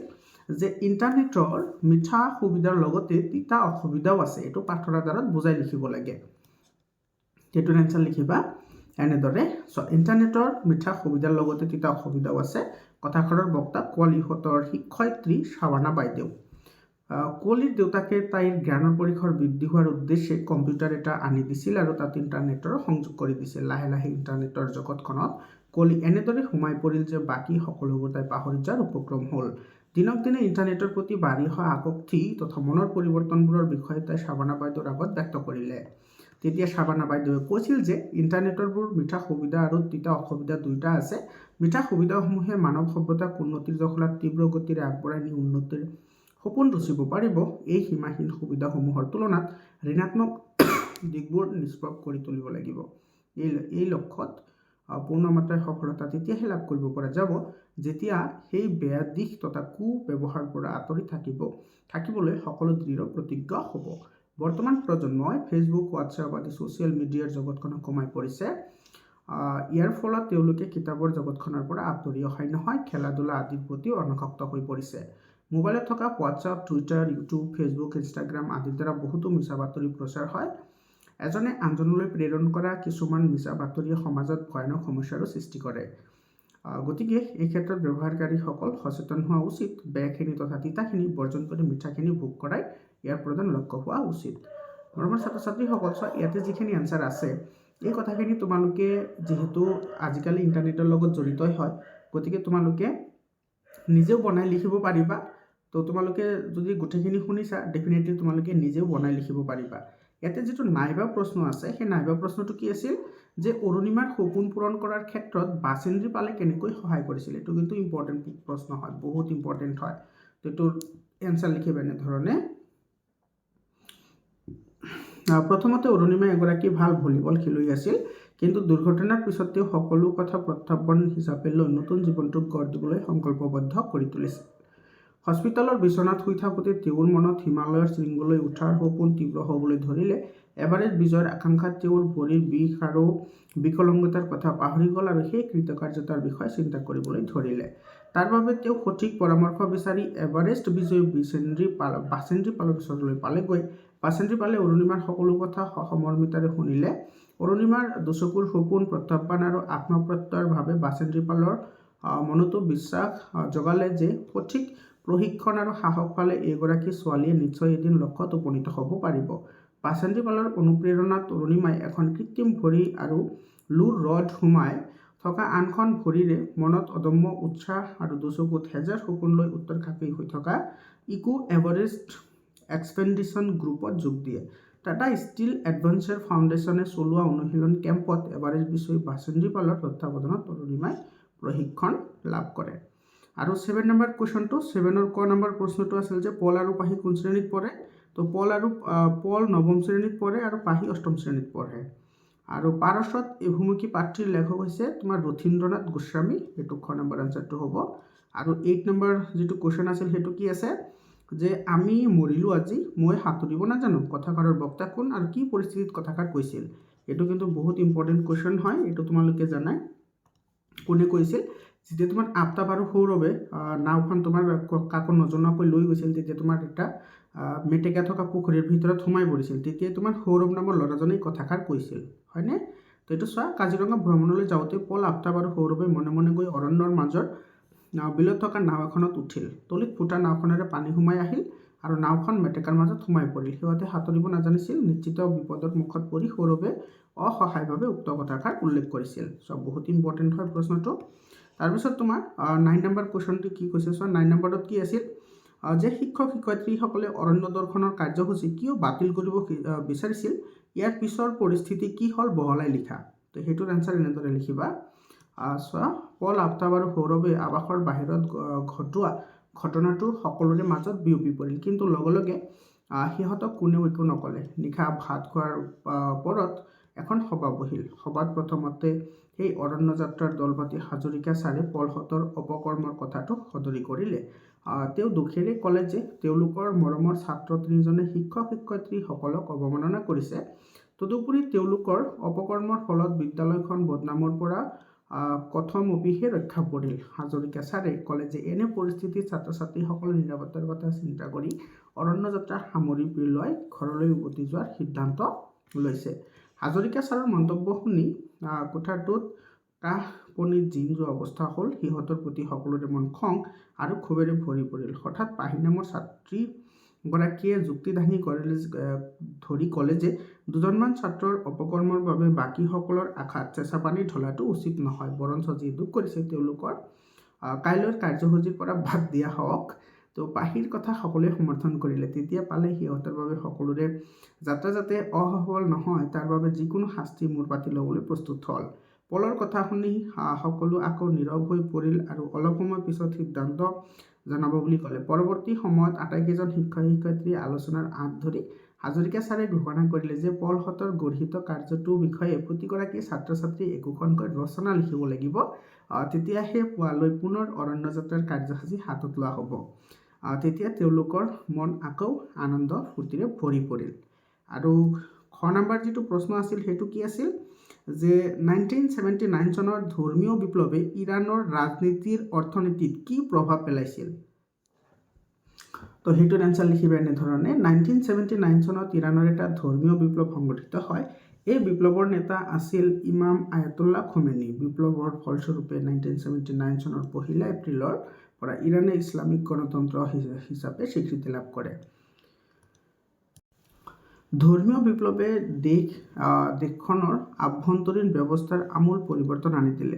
যে ইণ্টাৰনেটৰ মিঠা সুবিধাৰ লগতে তিতা অসুবিধাও আছে। এইটো পাঠৰ আধাৰত বুজাই লিখিব লাগে। সেইটোৰ এনচাৰ লিখিবা এনেদৰে। ইণ্টাৰনেটৰ মিঠা সুবিধাৰ লগতে তিতা অসুবিধাও আছে। কথাষাৰৰ বক্তা কোৱালিহঁতৰ শিক্ষয়িত্ৰী শাবানা বাইদেউ। কোৱালিৰ দেউতাকে তাইৰ জ্ঞানৰ পৰিসৰ বৃদ্ধি হোৱাৰ উদ্দেশ্যে কম্পিউটাৰ এটা আনি দিছিল আৰু তাত ইণ্টাৰনেটৰ সংযোগ কৰি দিছিল। লাহে লাহে ইণ্টাৰনেটৰ জগতখনত কোৱালি এনেদৰে সোমাই পৰিল যে বাকী সকলোবোৰ তাই পাহৰি যোৱাৰ উপক্ৰম হ'ল। দিনক দিনে ইণ্টাৰনেটৰ প্ৰতি বাঢ়ি অহা আসক্তি তথা মনৰ পৰিৱৰ্তনবোৰৰ বিষয়ে তাই শাবানা বাইদেউৰ আগত ব্যক্ত কৰিলে। তেতিয়া শাবানা বাইদেৱে কৈছিল যে ইণ্টাৰনেটৰবোৰ মিঠা সুবিধা আৰু তিতা অসুবিধা দুয়োটা আছে। মিঠা সুবিধাসমূহে মানৱ সভ্যতাক উন্নতিৰ জখলাত তীব্ৰ গতিৰে আগবঢ়াই নি উন্নতিৰ সপোন ৰচিব পাৰিব। এই সীমাহীন সুবিধাসমূহৰ তুলনাত ঋণাত্মক দিশবোৰ নিষ্প্ৰভ কৰি তুলিব লাগিব। এই লক্ষ্যত পূৰ্ণমাত্ৰাই সফলতা তেতিয়াহে লাভ কৰিব পৰা যাব যেতিয়া সেই বেয়া দিশ তথা কুব্যৱহাৰৰ পৰা আঁতৰি থাকিবলৈ সকলো দৃঢ় প্ৰতিজ্ঞ হ'ব। বৰ্তমান প্ৰজন্মই ফেচবুক, হোৱাটছএপ আদি ছ'চিয়েল মিডিয়াৰ জগতখনত সোমাই পৰিছে। ইয়াৰ ফলত তেওঁলোকে কিতাপৰ জগতখনৰ পৰা আঁতৰি অহাই নহয়, খেলা ধূলা আদিৰ প্ৰতিও অনাসক্ত হৈ পৰিছে। মোবাইলত থকা WhatsApp, Twitter, YouTube, Facebook, Instagram আদিৰ দ্বাৰা বহুতো মিছা বাতৰি প্ৰচাৰ হয়। এজনে আনজনলৈ প্ৰেৰণ কৰা কিছুমান মিছা বাতৰিয়ে সমাজত ভয়ানক সমস্যাৰো সৃষ্টি কৰে। গতিকে এই ক্ষেত্ৰত ব্যৱহাৰকাৰীসকল সচেতন হোৱা উচিত। বেয়াখিনি তথা তিতাখিনি বৰ্জন কৰি মিঠাখিনি ভোগ কৰাই ইয়াৰ প্ৰধান লক্ষ্য হোৱা উচিত। মৰমৰ ছাত্ৰ ছাত্ৰীসকল, ইয়াতে যিখিনি এনচাৰ আছে এই কথাখিনি তোমালোকে যিহেতু আজিকালি ইণ্টাৰনেটৰ লগত জড়িতই হয়, গতিকে তোমালোকে নিজেও বনাই লিখিব পাৰিবা। তো তোমালোকে যদি গোটেইখিনি শুনিছা, ডেফিনেটলি তোমালোকে নিজেও বনাই লিখিব পাৰিবা। ইয়াতে যিটো নাইবা প্ৰশ্ন আছে, সেই নাইবা প্ৰশ্নটো কি আছিল যে অৰুণিমাৰ সপোন পূৰণ কৰাৰ ক্ষেত্ৰত বাছেন্দ্ৰী পালে কেনেকৈ সহায় কৰিছিল। এইটো কিন্তু ইম্পৰ্টেণ্ট প্ৰশ্ন হয়, বহুত ইম্পৰ্টেণ্ট হয়। তো এইটোৰ এনচাৰ লিখিব এনেধৰণে। প্ৰথমতে অৰুণিমা এগৰাকী ভাল ভলীবল খেলুৱৈ আছিল, কিন্তু দুৰ্ঘটনাৰ পিছত তেওঁ সকলো কথা প্ৰত্যাহ্বান হিচাপে লৈ নতুন জীৱনটোক গঢ় দিবলৈ সংকল্পবদ্ধ কৰি তুলিছিল। হস্পিটেলৰ বিচনাত শুই থাকোঁতে তেওঁৰ মনত হিমালয়ৰ শৃংগলৈ উঠাৰ সপোন তীব্ৰ হ'বলৈ ধৰিলে। এভাৰেষ্ট বিজয়ৰ আকাংক্ষাত তেওঁৰ ভৰিৰ বিষ আৰু বিকলাংগতাৰ কথা পাহৰি গ'ল আৰু সেই কৃতকাৰ্যতাৰ বিষয়ে চিন্তা কৰিবলৈ ধৰিলে। তাৰ বাবে তেওঁ সঠিক পৰামৰ্শ বিচাৰি এভাৰেষ্ট বিজয়ী বাছেন্দ্ৰী পালৰ ওচৰলৈ পালেগৈ। বাছেন্দ্ৰী পালে অৰুণিমাৰ সকলো কথা সহমৰ্মিতাৰে শুনিলে। অৰুণিমাৰ দুচকুৰ সপোন, প্ৰত্যাহ্বান আৰু আত্মপ্ৰত্যয়ৰ ভাৱে বাছেন্দ্ৰী পালৰ মনতো বিশ্বাস জগালে যে সঠিক প্ৰশিক্ষণ আৰু সাহস পালে এইগৰাকী ছোৱালীয়ে নিশ্চয় এদিন লক্ষ্যত উপনীত হ'ব পাৰিব। বাছেন্দ্ৰী পালৰ অনুপ্ৰেৰণাত অৰুণিমাই এখন কৃত্ৰিম ভৰি আৰু লুৰ ৰড সোমাই থকা আনখন ভৰিৰে মনত অদম্য উৎসাহ আৰু দুচকুত হেজাৰ সপোন লৈ উত্তৰকাষী হৈ থকা ইকো এভাৰেষ্ট এক্সপেডিশ্যন গ্ৰুপত যোগ দিয়ে। টাটা ষ্টীল এডভেঞ্চাৰ ফাউণ্ডেশ্যনে চলোৱা অনুশীলন কেম্পত এভাৰেষ্ট বিজয়ী বাছেন্দ্ৰী পালৰ তত্ত্বাৱধানত অৰুণিমাই প্ৰশিক্ষণ লাভ কৰে। আৰু 7 নম্বৰ কুৱেশ্যনটো, 7ৰ ক নম্বৰ প্ৰশ্নটো আছিল যে পল আৰু পাহি কোন শ্ৰেণীত পঢ়ে। তো পল 9ম শ্ৰেণীত পঢ়ে আৰু পাহি 8ম শ্ৰেণীত পঢ়ে। আৰু পাৰসত এভুমুখী পাত্ৰীৰ লেখক হৈছে তোমাৰ ৰথীন্দ্ৰনাথ গোস্বামী। সেইটো খ নম্বৰ এনচাৰটো হ'ব। আৰু 8 নম্বৰ যিটো কুৱেশ্যন আছিল সেইটো কি আছে যে আমি মৰিলোঁ আজি, মই সাঁতুৰিব নাজানো। কথাষাৰৰ বক্তা কোন আৰু কি পৰিস্থিতিত কথাষাৰ কৈছিল। এইটো কিন্তু বহুত ইম্পৰ্টেণ্ট কুৱেশ্যন হয়। এইটো তোমালোকে জানাই কোনে কৈছিল। যেতিয়া তোমাৰ আফতাব আৰু সৌৰভে নাওখন তোমাৰ কাকো নজনোৱাকৈ লৈ গৈছিল, তেতিয়া তোমাৰ এটা মেটেকা থকা পুখুৰীৰ ভিতৰত সোমাই পৰিছিল। তেতিয়াই তোমাৰ সৌৰভ নামৰ ল'ৰাজনে কথাষাৰ কৈছিল, হয়নে? তো এইটো চোৱা, কাজিৰঙা ভ্ৰমণলৈ যাওঁতে পল, আফতাব আৰু সৌৰভে মনে মনে গৈ অৰণ্যৰ মাজৰ বিলত থকা নাও এখনত উঠিল। তলিত ফুটা নাওখনেৰে পানী সোমাই আহিল আৰু নাওখন মেটেকাৰ মাজত সোমাই পৰিল। সিহঁতে সাঁতুৰিব নাজানিছিল। নিশ্চিত বিপদৰ মুখত পৰি সৌৰভে অসহায়ভাৱে উক্ত কথাষাৰ উল্লেখ কৰিছিল। বহুত ইম্পৰ্টেণ্ট হয় প্ৰশ্নটো। তাৰপিছত তোমাৰ 9 নম্বৰ কুৱেশ্যনটো কি কৈছে চোৱা। 9 নম্বৰত কি আছিল যে শিক্ষক শিক্ষয়িত্ৰীসকলে অৰণ্য দৰ্শনৰ কাৰ্যসূচী কিয় বাতিল কৰিব বিচাৰিছিল, ইয়াৰ পিছৰ পৰিস্থিতি কি হ'ল বহলাই লিখা। তো সেইটোৰ এনচাৰ এনেদৰে লিখিবা। চোৱা, পল আফতাব আৰু সৌৰভে আৱাসৰ বাহিৰত ঘটোৱা ঘটনাটো সকলোৰে মাজত বিয়পি পৰিল, কিন্তু লগে লগে সিহঁতক কোনেও একো নক'লে। নিশা ভাত খোৱাৰ পৰত এখন সভা বহিল। সভাত প্ৰথমতে সেই অৰণ্য যাত্ৰাৰ দলপতি হাজৰিকা ছাৰে পলহঁতৰ অপকৰ্মৰ কথাটো সদৰি কৰিলে। তেওঁ দুখেৰে ক'লে যে তেওঁলোকৰ মৰমৰ ছাত্ৰ তিনিজনে শিক্ষক শিক্ষয়িত্ৰীসকলক অৱমাননা কৰিছে। তদুপৰি তেওঁলোকৰ অপকৰ্মৰ ফলত বিদ্যালয়খন বদনামৰ পৰা কথমপিহে ৰক্ষা পৰিল। হাজৰিকা ছাৰে ক'লে যে এনে পৰিস্থিতিত ছাত্ৰ ছাত্ৰীসকলৰ নিৰাপত্তাৰ কথা চিন্তা কৰি অৰণ্য যাত্ৰা সামৰি পেলাই ঘৰলৈ উভতি যোৱাৰ সিদ্ধান্ত লৈছে। হাজৰিকা ছাৰৰ মন্তব্য শুনি কোঠাটোত কাহ পনীত জিন যোৱা অৱস্থা হ'ল। সিহঁতৰ প্ৰতি সকলোৰে মন খং আৰু ক্ষোভেৰে ভৰি পৰিল। হঠাৎ পাহি নামৰ ছাত্ৰীগৰাকীয়ে যুক্তি দাঙি ধৰি ক'লে যে দুজনমান ছাত্ৰৰ অপকৰ্মৰ বাবে বাকীসকলৰ আশাত চেঁচা পানী ঢলাটো উচিত নহয়, বৰঞ্চ যি দুখ কৰিছে তেওঁলোকৰ কাইলৈৰ কাৰ্যসূচীৰ পৰা বাদ দিয়া হওক। তো পাহিৰ কথা সকলোৱে সমৰ্থন কৰিলে। তেতিয়া পালে সিহঁতৰ বাবে সকলোৰে যাত্ৰা যাতে অসফল নহয় তাৰ বাবে যিকোনো শাস্তি মূৰ পাতি ল'বলৈ প্ৰস্তুত হ'ল। পলৰ কথা শুনি সকলো আকৌ নীৰৱ হৈ পৰিল আৰু অলপ সময় পিছত সিদ্ধান্ত জনাব বুলি ক'লে। পৰৱৰ্তী সময়ত আটাইকেইজন শিক্ষক শিক্ষয়িত্ৰীয়ে আলোচনাৰ আঁত ধৰি হাজৰিকা ছাৰে ঘোষণা কৰিলে যে পলহঁতৰ গৰ্হিত কাৰ্যটোৰ বিষয়ে প্ৰতিগৰাকী ছাত্ৰ ছাত্ৰীয়ে একোখনকৈ ৰচনা লিখিব লাগিব। তেতিয়াহে পুৱালৈ পুনৰ অৰণ্য যাত্ৰাৰ কাৰ্যসূচী হাতত লোৱা হ'ব। তেতিয়া তেওঁলোকৰ মন আকৌ আনন্দ ফূৰ্তিৰে ভৰি পৰিল। আৰু খ নম্বৰ যিটো প্ৰশ্ন আছিল সেইটো কি আছিল যে 1979 চনৰ ধৰ্মীয় বিপ্লৱে ইৰাণৰ ৰাজনীতিৰ অৰ্থনীতিত কি প্ৰভাৱ পেলাইছিল। তো সেইটোৰ এনচাৰ লিখিবা এনেধৰণে। 1979 চনত ইৰাণৰ এটা ধৰ্মীয় বিপ্লৱ সংঘটিত হয়। এই বিপ্লৱৰ নেতা আছিল ইমাম আয়াতুল্লাহ খোমেনি। বিপ্লৱৰ ফলস্বৰূপে 1979 চনৰ 1 এপ্ৰিলৰ পৰা ইৰাণে ইছলামিক গণতন্ত্ৰ হিচাপে স্বীকৃতি লাভ কৰে। ধৰ্মীয় বিপ্লৱে দেশখনৰ আভ্যন্তৰীণ ব্যৱস্থাৰ আমূল পৰিৱৰ্তন আনি দিলে।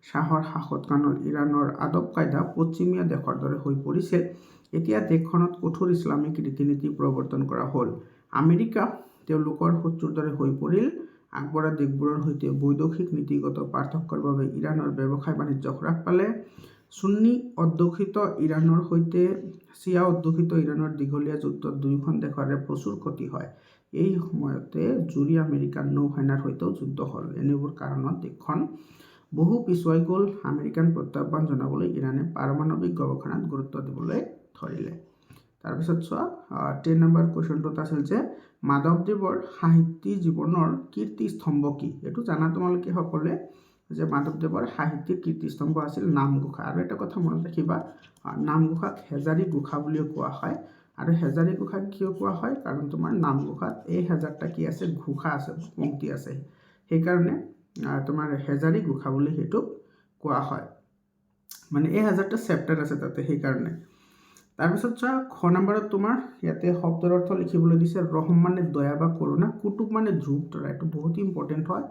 শ্বাহৰ শাসনকালত ইৰাণৰ আদব কায়দা পশ্চিমীয়া দেশৰ দৰে হৈ পৰিছিল। এতিয়া দেশখনত কঠোৰ ইছলামিক ৰীতি নীতি প্ৰৱৰ্তন কৰা হ'ল। আমেৰিকা তেওঁলোকৰ শত্ৰুৰ দৰে হৈ পৰিল। আগবঢ়া দেশবোৰৰ সৈতে বৈদেশিক নীতিগত পাৰ্থক্যৰ বাবে ইৰাণৰ ব্যৱসায় বাণিজ্য হ্ৰাস পালে। সুন্নী অধ্যুষিত ইৰাণৰ সৈতে চিয়া অধ্যুষিত ইৰাণৰ দীঘলীয়া যুদ্ধত দুয়োখন দেশৰে প্ৰচুৰ ক্ষতি হয়। এই সময়তে জুৰি আমেৰিকান নৌসেনাৰ সৈতেও যুদ্ধ হ'ল। এনেবোৰ কাৰণত দেশখন বহু পিছুৱাই গ'ল। আমেৰিকান প্ৰত্যাহ্বান জনাবলৈ ইৰাণে পাৰমাণৱিক গৱেষণাত গুৰুত্ব দিবলৈ ধৰিলে। তাৰপিছত চোৱা 10 নম্বৰ কুৱেশ্যনটোত আছিল যে মাধৱদেৱৰ সাহিত্যিক জীৱনৰ কীৰ্তিস্তম্ভ কি। এইটো জানা তোমালোকে সকলোৱে যে মাধৱদেৱৰ সাহিত্যিক কীৰ্তিস্তম্ভ আছিল নামঘোষা। আৰু এটা কথা মনত ৰাখিবা, নামঘোষাক হেজাৰী ঘোষা বুলিও কোৱা হয়। আৰু হেজাৰী ঘোষাক কিয় কোৱা হয়, কাৰণ তোমাৰ নামঘোষাত এই হেজাৰটা কি আছে, ঘোষা আছে, পংক্তি আছে, সেইকাৰণে তোমাৰ হেজাৰী ঘোষা বুলি সেইটোক কোৱা হয়। মানে এই হেজাৰটা চেপ্টাৰ আছে তাতে, সেইকাৰণে। তাৰপিছত চোৱা খ নম্বৰত তোমাৰ ইয়াতে শব্দৰ অৰ্থ লিখিবলৈ দিছে। ৰহম মানে দয়া বা কৰোণা, কুতুব মানে ধ্ৰুৱ তৰা। এইটো বহুত ইম্পৰ্টেণ্ট হয়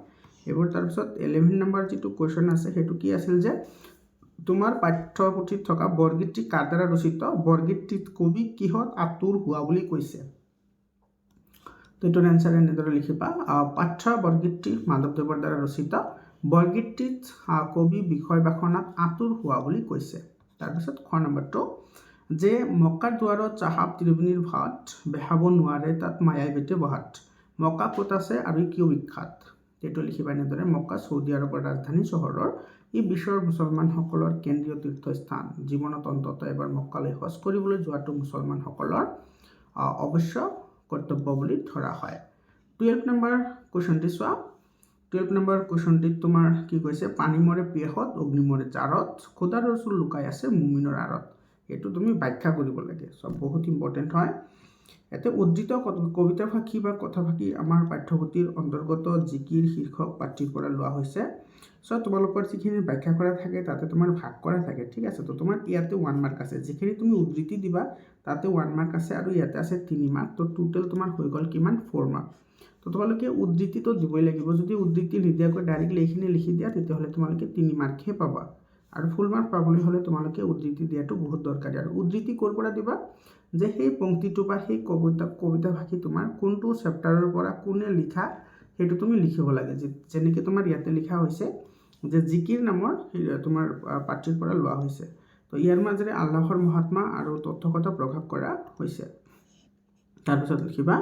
এইবোৰ। তাৰপিছত 11 নম্বৰ যিটো কুৱেশ্যন আছে সেইটো কি আছিল যে তোমাৰ পাঠ্যপুথিত থকা বৰগীতটি কাৰ দ্বাৰা ৰচিত। বৰগীতটিত কবি কিহত আতুৰ হোৱা বুলি কৈছে। তো এইটোৰ এনচাৰ এনেদৰে লিখিবা। পাঠ্য বৰগীতটি মাধৱদেৱৰ দ্বাৰা ৰচিত। বৰগীতটিত কবি বিষয় বাসনাত আতুৰ হোৱা বুলি কৈছে। তাৰপিছত খ নম্বৰটো যে মক্কাৰ দুৱাৰত চাহাব ত্ৰিবেণীৰ ভাত, বেহাব নোৱাৰে তাত মায়াই বেটে বহাত। মক্কা ক'ত আছে আৰু কিয় বিখ্যাত। এইটো লিখিবা এনেদৰে। মক্কা চৌদি আৰবৰ ৰাজধানী চহৰৰ। ই বিশ্বৰ মুছলমানসকলৰ কেন্দ্ৰীয় তীৰ্থস্থান। জীৱনত অন্ততঃ এবাৰ মক্কালৈ হজ কৰিবলৈ যোৱাটো মুছলমানসকলৰ অৱশ্য কৰ্তব্য বুলি ধৰা হয়। 12 নম্বৰ কুৱেশ্যনটি চোৱা। 12 নম্বৰ কুৱেশ্যনটিত তোমাৰ কি কৈছে, পানী মৰে পিয়াহত অগ্নি মৰে জাৰত, খোদাৰ ৰচুল লুকাই আছে মুমিনৰ আঁৰত। এইটো তুমি ব্যাখ্যা কৰিব লাগে। চব বহুত ইম্পৰ্টেণ্ট হয়। ইয়াতে উদ্ধৃত কবিতা ফাঁকি বা কথা ফাঁকি আমাৰ পাঠ্যপুথিৰ অন্তৰ্গত জিকিৰ শীৰ্ষক পাঠটিৰ পৰা লোৱা হৈছে। চ' তোমালোকৰ যিখিনি ব্যাখ্যা কৰা থাকে তাতে তোমাৰ ভাগ কৰা থাকে, ঠিক আছে। তো তোমাৰ ইয়াতে 1 মাৰ্ক আছে, যিখিনি তুমি উদ্ধৃতি দিবা তাতে 1 মাৰ্ক আছে আৰু ইয়াতে আছে 3 মাৰ্ক। তো টোটেল তোমাৰ হৈ গ'ল কিমান 4 মাৰ্ক। তো তোমালোকে উদ্ধৃতিটো দিবই লাগিব। যদি উদ্ধৃতি নিদিয়াকৈ ডাইৰেক্টলি এইখিনি লিখি দিয়া তেতিয়াহ'লে তোমালোকে 3 মাৰ্কহে পাবা। আৰু ফুল মাৰ্ক পাবলৈ হ'লে তোমালোকে উদ্ধৃতি দিয়াটো বহুত দৰকাৰী। আৰু উদ্ধৃতি ক'ৰ পৰা দিবা, যে সেই পংক্তিটো বা সেই কবিতা ভাষী তোমাৰ কোনটো চেপ্টাৰৰ পৰা কোনে লিখা সেইটো তুমি লিখিব লাগে। যেনেকৈ তোমাৰ ইয়াতে লিখা হৈছে যে জিকিৰ নামৰ তোমাৰ পাঠটিৰ পৰা লোৱা হৈছে। তো ইয়াৰ মাজেৰে আল্লাহৰ মহাত্মা আৰু তথ্যকথা প্ৰকাশ কৰা হৈছে। তাৰপিছত লিখিবা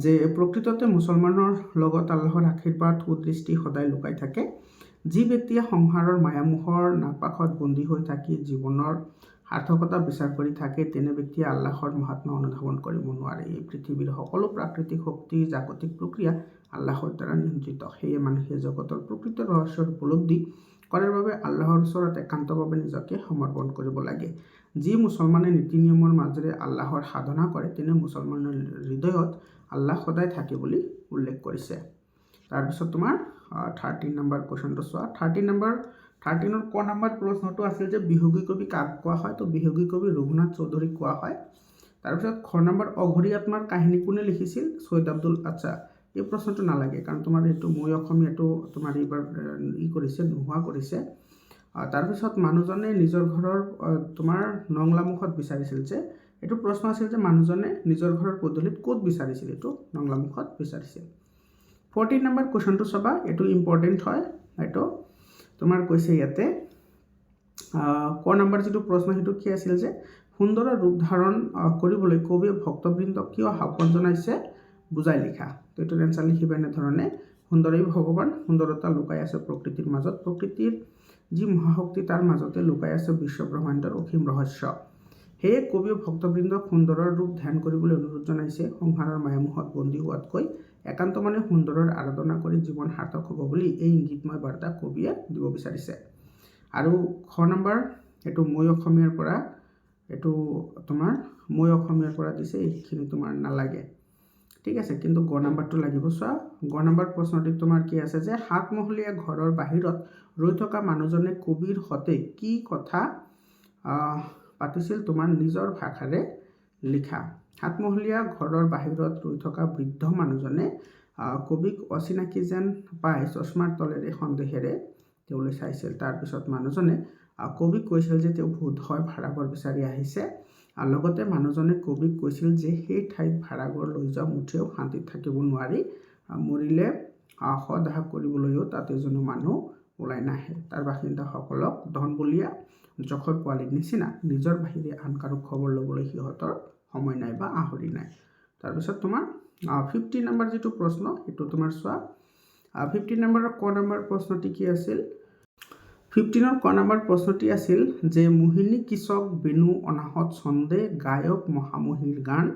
যে প্ৰকৃততে মুছলমানৰ লগত আল্লাহৰ আশীৰ্বাদ সুদৃষ্টি সদায় লুকাই থাকে। যি ব্যক্তিয়ে সংসাৰৰ মায়ামোহৰ নাপাকত বন্দী হৈ থাকি জীৱনৰ সাৰ্থকতা বিচাৰ কৰি থাকে তেনে ব্যক্তিয়ে আল্লাহৰ মহাত্মা অনুধাৱন কৰিব নোৱাৰে। এই পৃথিৱীৰ সকলো প্ৰাকৃতিক শক্তি জাগতিক প্ৰক্ৰিয়া আল্লাহৰ দ্বাৰা নিয়ন্ত্ৰিত। সেয়ে মানুহে জগতৰ প্ৰকৃত ৰহস্যৰ উপলব্ধি কৰাৰ বাবে আল্লাহৰ ওচৰত একান্তভাৱে নিজকে সমৰ্পণ কৰিব লাগে। যি মুছলমানে নীতি নিয়মৰ মাজেৰে আল্লাহৰ সাধনা কৰে তেনে মুছলমানৰ হৃদয়ত আল্লাহ সদায় থাকে বুলি উল্লেখ কৰিছে। তাৰপিছত তোমাৰ 13 নম্বৰ কুৱেশ্যনটো চোৱা। 13ৰ ক নম্বৰ প্ৰশ্নটো আছিল যে বিহগী কবি কাক কোৱা হয়। তো বিহগী কবি ৰঘুনাথ চৌধুৰীক কোৱা হয়। তাৰপিছত খ নম্বৰ অঘৰী আত্মাৰ কাহিনী কোনে লিখিছিল, চৈয়দ আব্দুল। আচ্ছা, এই প্ৰশ্নটো নালাগে কাৰণ তোমাৰ এইটো মই অসমীয়াটো তোমাৰ এইবাৰ কৰিছে নোহোৱা কৰিছে। তাৰপিছত মানুহজনে নিজৰ ঘৰৰ তোমাৰ নংলামুখত বিচাৰিছিল যে, এইটো প্ৰশ্ন আছিল যে মানুহজনে নিজৰ ঘৰৰ পদূলিত ক'ত বিচাৰিছিল, এইটো নংলামুখত বিচাৰিছিল। 14 নম্বৰ কুৱেশ্যনটো চাবা, এইটো ইম্পৰ্টেণ্ট হয়। এইটো তোমাৰ কৈছে ইয়াতে ক নম্বৰ যিটো প্ৰশ্ন সেইটো কি আছিল যে সুন্দৰ ৰূপ ধাৰণ কৰিবলৈ কবিয়ে ভক্তবৃন্দক কিয় আহ্বান জনাইছে বুজাই লিখা। তো এইটোৰ এনচাৰ লিখিবা এনেধৰণে, সুন্দৰেই ভগৱান, সুন্দৰতা লুকাই আছে প্ৰকৃতিৰ মাজত, প্ৰকৃতিৰ যি মহাশক্তি তাৰ মাজতে লুকাই আছে বিশ্ব ব্ৰহ্মাণ্ডৰ অসীম ৰহস্য। সেয়ে কবিয়ে ভক্তবৃন্দক সুন্দৰৰ ৰূপ ধ্যান কৰিবলৈ অনুৰোধ জনাইছে। সংসাৰৰ মায়ামোহত বন্দী হোৱাতকৈ একান্ত মানে সুন্দৰৰ আৰাধনা কৰি জীৱন সাৰ্থক হ'ব বুলি এই ইংগিতময় বাৰ্তা কবিয়ে দিব বিচাৰিছে। আৰু খ নম্বৰ এইটো মই অসমীয়াৰ পৰা, এইটো তোমাৰ মই অসমীয়াৰ পৰা দিছে, এইখিনি তোমাৰ নালাগে, ঠিক আছে। কিন্তু গ নম্বৰটো লাগিব। চোৱা, গ নম্বৰ প্ৰশ্নটিত তোমাৰ কি আছে যে সাতমহলীয়া ঘৰৰ বাহিৰত ৰৈ থকা মানুহজনে কবিৰ সতে কি কথা পাতিছিল, তোমাৰ নিজৰ ভাষাৰে লিখা। সাতমহলীয়া ঘৰৰ বাহিৰত ৰৈ থকা বৃদ্ধ মানুহজনে কবিক অচিনাকি যেন পাই চশমাৰ তলেৰে সন্দেহেৰে তেওঁলৈ চাইছিল। তাৰপিছত মানুহজনে কবিক কৈছিল যে তেওঁ বোধহয় ভাড়াঘৰ বিচাৰি আহিছে। লগতে মানুহজনে কবিক কৈছিল যে সেই ঠাইত ভাড়াঘৰ লৈ যোৱা মুঠেও শান্তিত থাকিব নোৱাৰি, মৰিলে সদাহ কৰিবলৈও তাতে যেনো মানুহ ওলাই নাহে। তাৰ বাসিন্দাসকলক ধনবলীয়া জখৰ পোৱালীৰ নিচিনা, নিজৰ বাহিৰে আন কাৰো খবৰ ল'বলৈ সিহঁতৰ সময় নাই বা আহৰি নাই। তাৰপিছত তোমাৰ 15 নম্বৰ যিটো প্ৰশ্ন সেইটো তোমাৰ চোৱা। 15 নম্বৰৰ ক নম্বৰ প্ৰশ্নটি কি আছিল, 15ৰ ক নম্বৰ প্ৰশ্নটি আছিল যে মোহিনী কৃষক বেণু অনাহত ছন্দে গায়ক মহামহীৰ গান,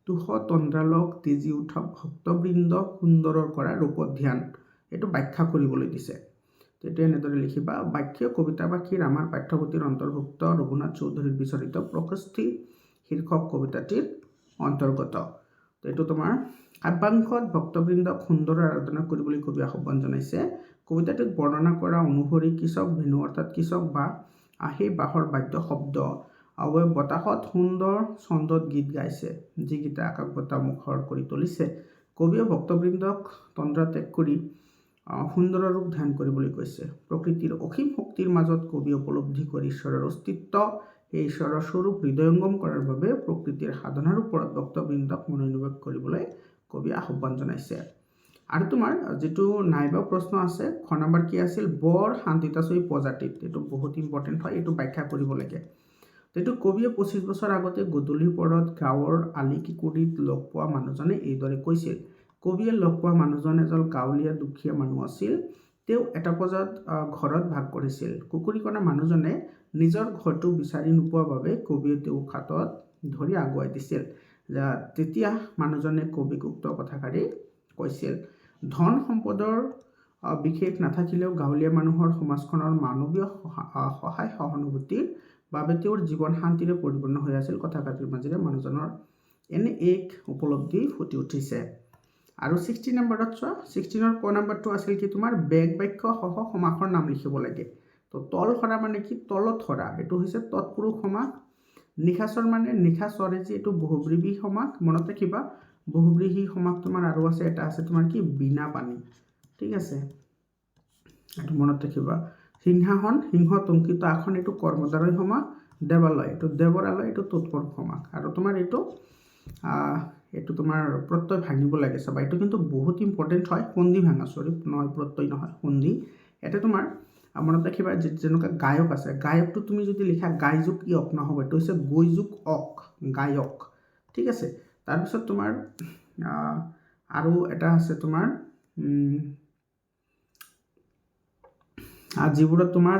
তুষ তন্দ্ৰালোক তেজি উঠা ভক্তবৃন্দ সুন্দৰৰ কৰা ৰূপত ধ্যান। এইটো ব্যাখ্যা কৰিবলৈ দিছে। এইটো এনেদৰে লিখিবা, বাক্য কবিতা বাখীৰ আমাৰ পাঠ্যপুথিৰ অন্তৰ্ভুক্ত ৰঘুনাথ চৌধুৰীৰ বিচৰিত প্ৰকৃতি শীৰ্ষক কবিতাটিৰ অন্তৰ্গত। এইটো তোমাৰ কাব্যাংশত ভক্তবৃন্দক সুন্দৰ আৰাধনা কৰিবলৈ কবি আহ্বান জনাইছে। কবিতাটোত বৰ্ণনা কৰা অনুসৰি কৃষক বেণু অৰ্থাৎ কৃষক বা সেই বাঁহৰ বাদ্য শব্দ বতাহত সুন্দৰ ছন্দত গীত গাইছে, যিকেইটা আকাশ বতাহ মুখৰ কৰি তুলিছে। কবিয়ে ভক্তবৃন্দক তন্দ্ৰা ত্যাগ কৰি সুন্দৰৰ ৰূপ ধ্যান কৰিবলৈ কৈছে। প্ৰকৃতিৰ অসীম শক্তিৰ মাজত কবি উপলব্ধি কৰি ঈশ্বৰৰ অস্তিত্ব, সেই ঈশ্বৰৰ স্বৰূপ হৃদয়ংগম কৰাৰ বাবে প্ৰকৃতিৰ সাধনাৰ ওপৰত ভক্তবৃন্দক মনোনিৱেশ কৰিবলৈ কবি আহ্বান জনাইছে। আৰু তোমাৰ যিটো নাইবা প্ৰশ্ন আছে, খ নম্বৰ কি আছিল, বৰ শান্তিত আছো এই প্ৰজাতিত, এইটো বহুত ইম্পৰ্টেণ্ট হয়, এইটো ব্যাখ্যা কৰিব লাগে। এইটো কবিয়ে 25 বছৰ আগতে গধূলি পৰত গাঁৱৰ আলি কিকুৰিত লগ পোৱা মানুহজনে এইদৰে কৈছিল। কবিয়ে লগ পোৱা মানুহজন এজন গাঁৱলীয়া দুখীয়া মানুহ আছিল। তেওঁ এটা বজাত ঘৰত ভাগ কৰিছিল। কুকুৰীকণা মানুহজনে নিজৰ ঘৰটো বিচাৰি নোপোৱাৰ বাবে কবিয়ে তেওঁক হাতত ধৰি আগুৱাই দিছিল। তেতিয়া মানুহজনে কবিক উক্ত কথাষাৰি কৈছিল। ধন সম্পদৰ বিশেষ নাথাকিলেও গাঁৱলীয়া মানুহৰ সমাজখনৰ মানৱীয় সহায় সহানুভূতিৰ বাবে তেওঁৰ জীৱন শান্তিৰে পৰিপূৰ্ণ হৈ আছিল। কথাষাৰিৰ মাজেৰে মানুহজনৰ এনে এক উপলব্ধি ফুটি উঠিছে। আৰু 16 নম্বৰত চোৱা 16ৰ ক নম্বৰটো আছিল কি তোমাৰ বেগ বাক্য সহ সমাসৰ নাম লিখিব লাগে। তো তল সৰা মানে কি তলত সৰা, এইটো হৈছে তৎপুৰুষ সমাস। নিশাচৰ মানে নিশাচৰে যি এইটো বহুব্ৰীহি সমাস, মনত ৰাখিবা বহুব্ৰীহি সমাস তোমাৰ আৰু আছে, এটা আছে তোমাৰ কি বিনা পানী, ঠিক আছে, এইটো মনত ৰাখিবা। সিংহাসন সিংহ টংকিত আসন এইটো কৰ্মধাৰয় সমাস। দেৱালয় এইটো দেৱৰালয়, এইটো তৎপুৰুষ সমাস। আৰু তোমাৰ এইটো তোমাৰ প্ৰত্যয় ভাঙিব লাগে চাবা, এইটো কিন্তু বহুত ইম্পৰ্টেণ্ট হয়। সন্ধি ভাঙা, চৰি নহয় প্ৰত্যয় নহয় সন্ধি। এটা তোমাৰ মনত ৰাখিবা যেনেকুৱা গায়ক আছে, গায়কটো তুমি যদি লিখা গাই যোগ ইয়ক নহ'ব, এইটো হৈছে গৈ যোগ অক, গায়ক, ঠিক আছে। তাৰপিছত তোমাৰ আৰু এটা আছে তোমাৰ যিবোৰত তোমাৰ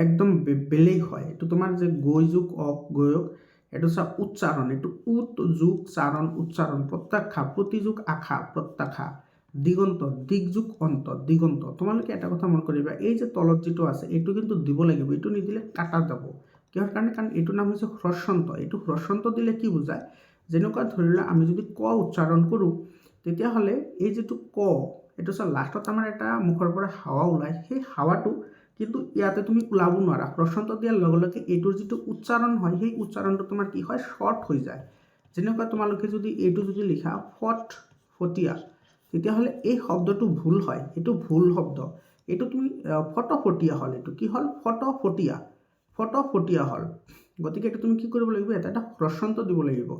একদম বেলেগ হয়, এইটো তোমাৰ যে গৈ যোগ অক গয়ক, এইটো চা উচ্চাৰণ, এইটো উত যোগ চাৰণ উচ্চাৰণ, প্ৰত্যাখ্যা প্ৰতিযোগ আশা প্ৰত্যাখ্যা, দিগন্ত দিগ যোগ অন্ত দিগন্ত। তোমালোকে এটা কথা মন কৰিবা, এই যে তলত যিটো আছে এইটো কিন্তু দিব লাগিব, এইটো নিদিলে কাটা যাব। কিহৰ কাৰণে? কাৰণ এইটো নাম হৈছে হ্ৰস্বন্ত। এইটো হ্ৰস্বন্ত দিলে কি বুজায়, যেনেকুৱা ধৰি লোৱা আমি যদি ক উচ্চাৰণ কৰোঁ, তেতিয়াহ'লে এই যিটো ক, এইটো চা লাষ্টত আমাৰ এটা মুখৰ পৰা হাৱা ওলায়, সেই হাৱাটো কিন্তু ইয়াতে তুমি ওলাব নোৱাৰা। হ্ৰস্বন্ত দিয়াৰ লগে লগে এইটোৰ যিটো উচ্চাৰণ হয়, সেই উচ্চাৰণটো তোমাৰ কি হয়, শ্বৰ্ট হৈ যায়। যেনেকুৱা তোমালোকে যদি এইটো যদি লিখা ফটফটীয়া, তেতিয়াহ'লে এই শব্দটো ভুল হয়, এইটো ভুল শব্দ। এইটো তুমি ফটফটীয়া হ'ল, এইটো কি হ'ল ফটফটীয়া হ'ল। গতিকে এইটো তুমি কি কৰিব লাগিব, এটা হ্ৰস্বন্ত দিব লাগিব,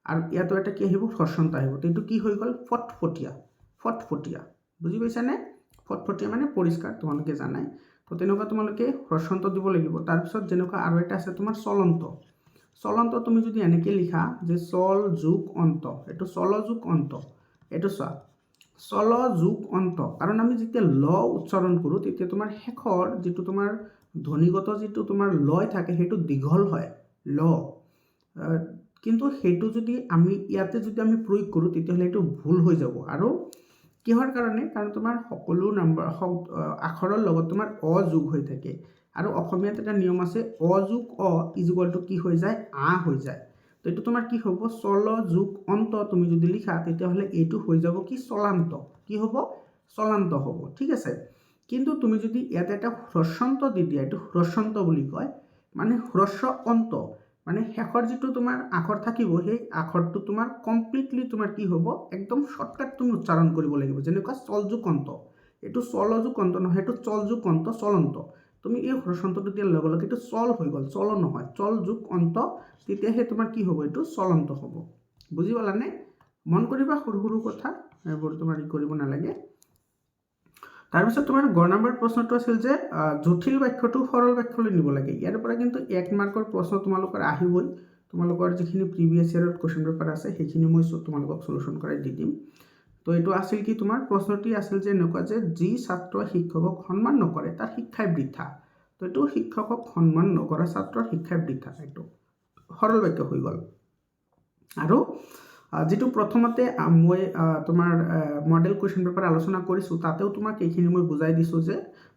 আৰু ইয়াতো এটা কি আহিব, হ্ৰস্বন্ত আহিব। তো এইটো কি হৈ গ'ল, ফটফটীয়া। বুজি পাইছানে? ফটফটীয়া মানে পৰিষ্কাৰ, তোমালোকে জানাই। তো তেনেকুৱা তোমালোকে হ্ৰস্বন্ত দিব লাগিব। তাৰপিছত যেনেকুৱা আৰু এটা আছে তোমাৰ চলন্ত তুমি যদি এনেকৈ লিখা যে চল যোগ অন্ত, এইটো চল যোগ অন্ত, এইটো চোৱা চল যোগ অন্ত। কাৰণ আমি যেতিয়া ল উচ্চাৰণ কৰোঁ, তেতিয়া তোমাৰ শেষৰ যিটো তোমাৰ ধ্বনিগত যিটো তোমাৰ লয় থাকে, সেইটো দীঘল হয় ল, কিন্তু সেইটো যদি আমি ইয়াতে যদি আমি প্ৰয়োগ কৰোঁ, তেতিয়াহ'লে এইটো ভুল হৈ যাব। আৰু কিহৰ কাৰণে? কাৰণ তোমাৰ সকলো আখৰৰ লগত তোমাৰ অ যোগ হৈ থাকে, আৰু অসমীয়াত এটা নিয়ম আছে, অ যোগ অ ইজুগলটো কি হৈ যায়, আ হৈ যায়। তো এইটো তোমাৰ কি হ'ব, চল যোগ অন্ত তুমি যদি লিখা, তেতিয়াহ'লে এইটো হৈ যাব কি চলান্ত, কি হ'ব, চলান্ত হ'ব, ঠিক আছে। কিন্তু তুমি যদি ইয়াতে এটা হ্ৰস্বন্ত দি দিয়া, এইটো হ্ৰস্বন্ত বুলি কয়, মানে হ্ৰস্ব অন্ত, মানে শেষৰ যিটো তোমাৰ আখৰ থাকিব, সেই আখৰটো তোমাৰ কমপ্লিটলি তোমাৰ কি হ'ব, একদম শ্বৰ্টকাট তুমি উচ্চাৰণ কৰিব লাগিব। যেনেকুৱা চলযোগ অন্ত, এইটো চলযোগ অন্ত নহয়, এইটো চলযোগ অন্ত চলন্ত। তুমি এই হ্ৰস্বন্তটো দিয়াৰ লগে লগে এইটো চল হৈ গ'ল, চল নহয়, চলযোগ অন্ত, তেতিয়াহে তোমাৰ কি হ'ব, এইটো চলন্ত হ'ব। বুজি পালানে? মন কৰিবা সৰু সৰু কথা, এইবোৰ তোমাৰ কৰিব নালাগে। তাৰপিছত তোমাৰ গ নম্বৰ প্ৰশ্নটো আছিল যে জটিল বাক্যটো সৰল বাক্যলৈ নিব লাগে। ইয়াৰ পৰা কিন্তু 1 মাৰ্কৰ প্ৰশ্ন তোমালোকৰ আহিবই। তোমালোকৰ যিখিনি প্ৰিভিয়াছ ইয়াৰত কুৱেশ্যন পেপাৰ আছে, সেইখিনি মই তোমালোকক চলুশ্যন কৰাই দি দিম। তো এইটো আছিল কি তোমাৰ প্ৰশ্নটি আছিল যে এনেকুৱা যে যি ছাত্ৰই শিক্ষকক সন্মান নকৰে তাৰ শিক্ষাই বৃথা। তো এইটো শিক্ষকক সন্মান নকৰা ছাত্ৰৰ শিক্ষাই বৃথা, এইটো সৰল বাক্য হৈ গ'ল। আৰু যিটো প্ৰথমতে মই তোমাৰ মডেল কুৱেশ্যন পেপাৰ আলোচনা কৰিছোঁ, তাতেও তোমাক এইখিনি মই বুজাই দিছোঁ যে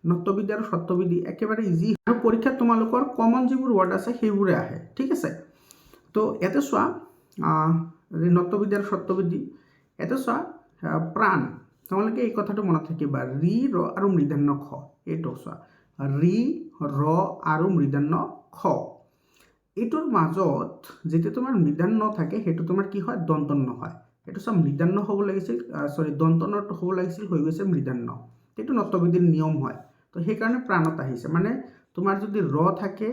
নত্যবিধি আৰু সত্যবিধি একেবাৰে ইজি, আৰু পৰীক্ষাত তোমালোকৰ কমন যিবোৰ ৱৰ্ড আছে সেইবোৰে আহে, ঠিক আছে। তো ইয়াতে চোৱা নত্যবিধি আৰু সত্যবিধি, ইয়াতে চোৱা প্ৰাণ, তোমালোকে এই কথাটো মনত থাকিবা, ৰি ৰ আৰু মূৰ্ধন্য খ, এইটো চোৱা ৰি ৰ আৰু মূৰ্ধন্য খ, এইটোৰ মাজত যেতিয়া তোমাৰ মূৰ্ধন্য থাকে, সেইটো তোমাৰ কি হয়, দন্তন্য হয়। এইটো চোৱা মূৰ্ধন্য হ'ব লাগিছিল, দন্তন্য হ'ব লাগিছিল, হৈ গৈছে মূৰ্ধন্য। এইটো নত্যবিধিৰ নিয়ম হয়। তো সেইকাৰণে প্ৰাণত আহিছে, মানে তোমাৰ যদি ৰ থাকে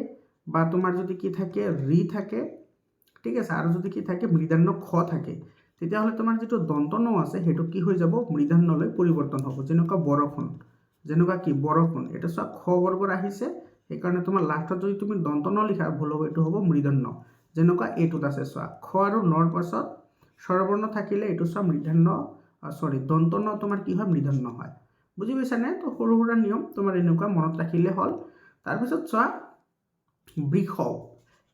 বা তোমাৰ যদি কি থাকে, ৰি থাকে, ঠিক আছে, আৰু যদি কি থাকে, মূৰ্ধন্য খ থাকে, তেতিয়াহ'লে তোমাৰ যিটো দন্তন্য আছে, সেইটো কি হৈ যাব, মূৰ্ধন্যলৈ পৰিৱৰ্তন হ'ব। যেনেকুৱা বৰষুণ, যেনেকুৱা কি বৰষুণ, এটা চোৱা খ বৰ্গৰ আহিছে, সেইকাৰণে তোমাৰ লাষ্টত যদি তুমি দন্তন্য লিখা, ভুল হ'ব, এইটো হ'ব মূৰ্ধন্য। যেনেকুৱা এইটোত আছে চোৱা, খ আৰু নৰ পাছত স্বৰবৰ্ণ থাকিলে এইটো চোৱা দন্তন্য তোমাৰ কি হয়, মূৰ্ধন্য হয়। বুজি পাইছানে? তো সৰু সুৰা নিয়ম তোমাৰ এনেকুৱা মনত ৰাখিলে হ'ল। তাৰপিছত চোৱা বৃষ,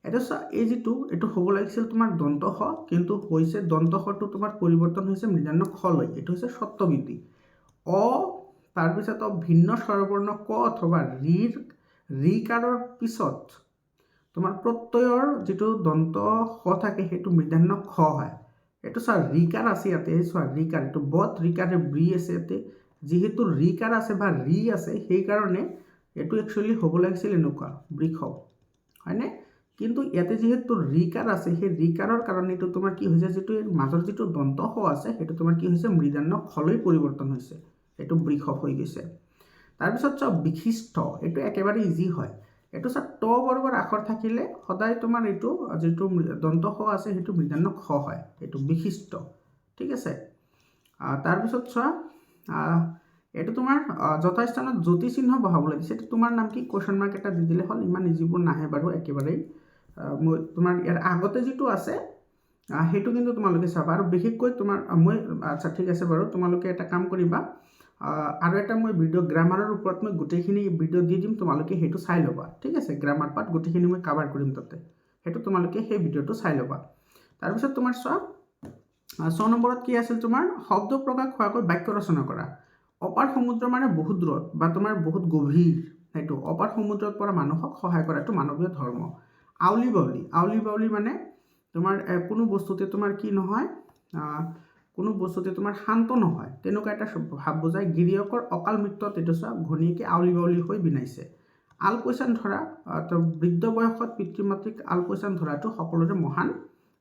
এটা চোৱা এই যিটো এইটো হ'ব লাগিছিল তোমাৰ দন্ত স, কিন্তু হৈছে দন্ত সটো তোমাৰ পৰিৱৰ্তন হৈছে মূৰ্ধন্য খ লৈ, এইটো হৈছে সত্যবিধি। তাৰপিছত ভিন্ন স্বৰবৰ্ণ ক অথবা ৰিকাৰৰ পিছত তোমাৰ প্ৰত্যয়ৰ যিটো দন্ত স থাকে, সেইটো মূৰ্ধন্য খ হয়। এইটো চোৱা ৰিকাৰ আছে ইয়াতে, চোৱা ৰিকাৰ, এইটো বট ৰিকাৰে ব্ৰি আছে ইয়াতে, যিহেতু ৰিকাৰ আছে বা ৰি আছে সেইকাৰণে এইটো একচুৱেলি হ'ব লাগিছিল এনেকুৱা বৃক্ষ, হয়নে? কিন্তু ইয়াতে যিহেতু ৰিকাৰ আছে, সেই ৰিকাৰৰ কাৰণে এইটো তোমাৰ কি হৈছে, যিটো মাজৰ যিটো দন্ত স আছে সেইটো তোমাৰ কি হৈছে মৃদান্ন খলৈ পৰিৱৰ্তন হৈছে, এইটো বৃক্ষ হৈ গৈছে। তাৰপিছত চোৱা বিশিষ্ট, এইটো একেবাৰে ইজি হয়। এইটো চোৱা ট বৰ্গৰ আখৰ থাকিলে সদায় তোমাৰ এইটো যিটো দন্ত স আছে সেইটো মৃদান্ন খ হয়, এইটো বিশিষ্ট, ঠিক আছে। তাৰপিছত চোৱা এইটো তোমাৰ যথাস্থানত জ্যোতি চিহ্ন বহাবলৈ দিছে, এইটো তোমাৰ নাম কি কুৱেশ্যন মাৰ্ক এটা দি দিলে হ'ল, ইমান ইজিবোৰ নাহে বাৰু একেবাৰেই। মই তোমাৰ ইয়াৰ আগতে যিটো আছে সেইটো কিন্তু তোমালোকে চাবা, আৰু বিশেষকৈ তোমাৰ মই আচ্ছা ঠিক আছে বাৰু, তোমালোকে এটা কাম কৰিবা, আৰু এটা মই ভিডিঅ' গ্ৰামাৰৰ ওপৰত মই গোটেইখিনি ভিডিঅ' দি দিম, তোমালোকে সেইটো চাই ল'বা, ঠিক আছে। গ্ৰামাৰ পাৰ্ট গোটেইখিনি মই কাভাৰ কৰিম তাতে, সেইটো তোমালোকে সেই ভিডিঅ'টো চাই ল'বা। তাৰপিছত তোমাৰ চোৱা 6 নম্বৰত কি আছিল তোমাৰ, শব্দ প্ৰকাশ হোৱাকৈ বাক্য ৰচনা কৰা। অপাৰ সমুদ্ৰ মানে বহুত দূৰত বা তোমাৰ বহুত গভীৰ, সেইটো অপাৰ সমুদ্ৰত পৰা মানুহক সহায় কৰাটো মানৱীয় ধৰ্ম। আউলি বাউলি, আউলি বাউলি মানে তোমাৰ কোনো বস্তুতে তোমাৰ কি নহয়, কোনো বস্তুতে তোমাৰ শান্ত নহয়, তেনেকুৱা এটা ভাৱ বুজায়। গিৰিয়কৰ অকাল মৃত্যুত এইটো চোৱা ঘনীয়েকে আউলি বাউলি হৈ বিনাইছে। আলপৈচান ধৰা, বৃদ্ধ বয়সত পিতৃ মাতৃক আলপৈচান ধৰাটো সকলোৰে মহান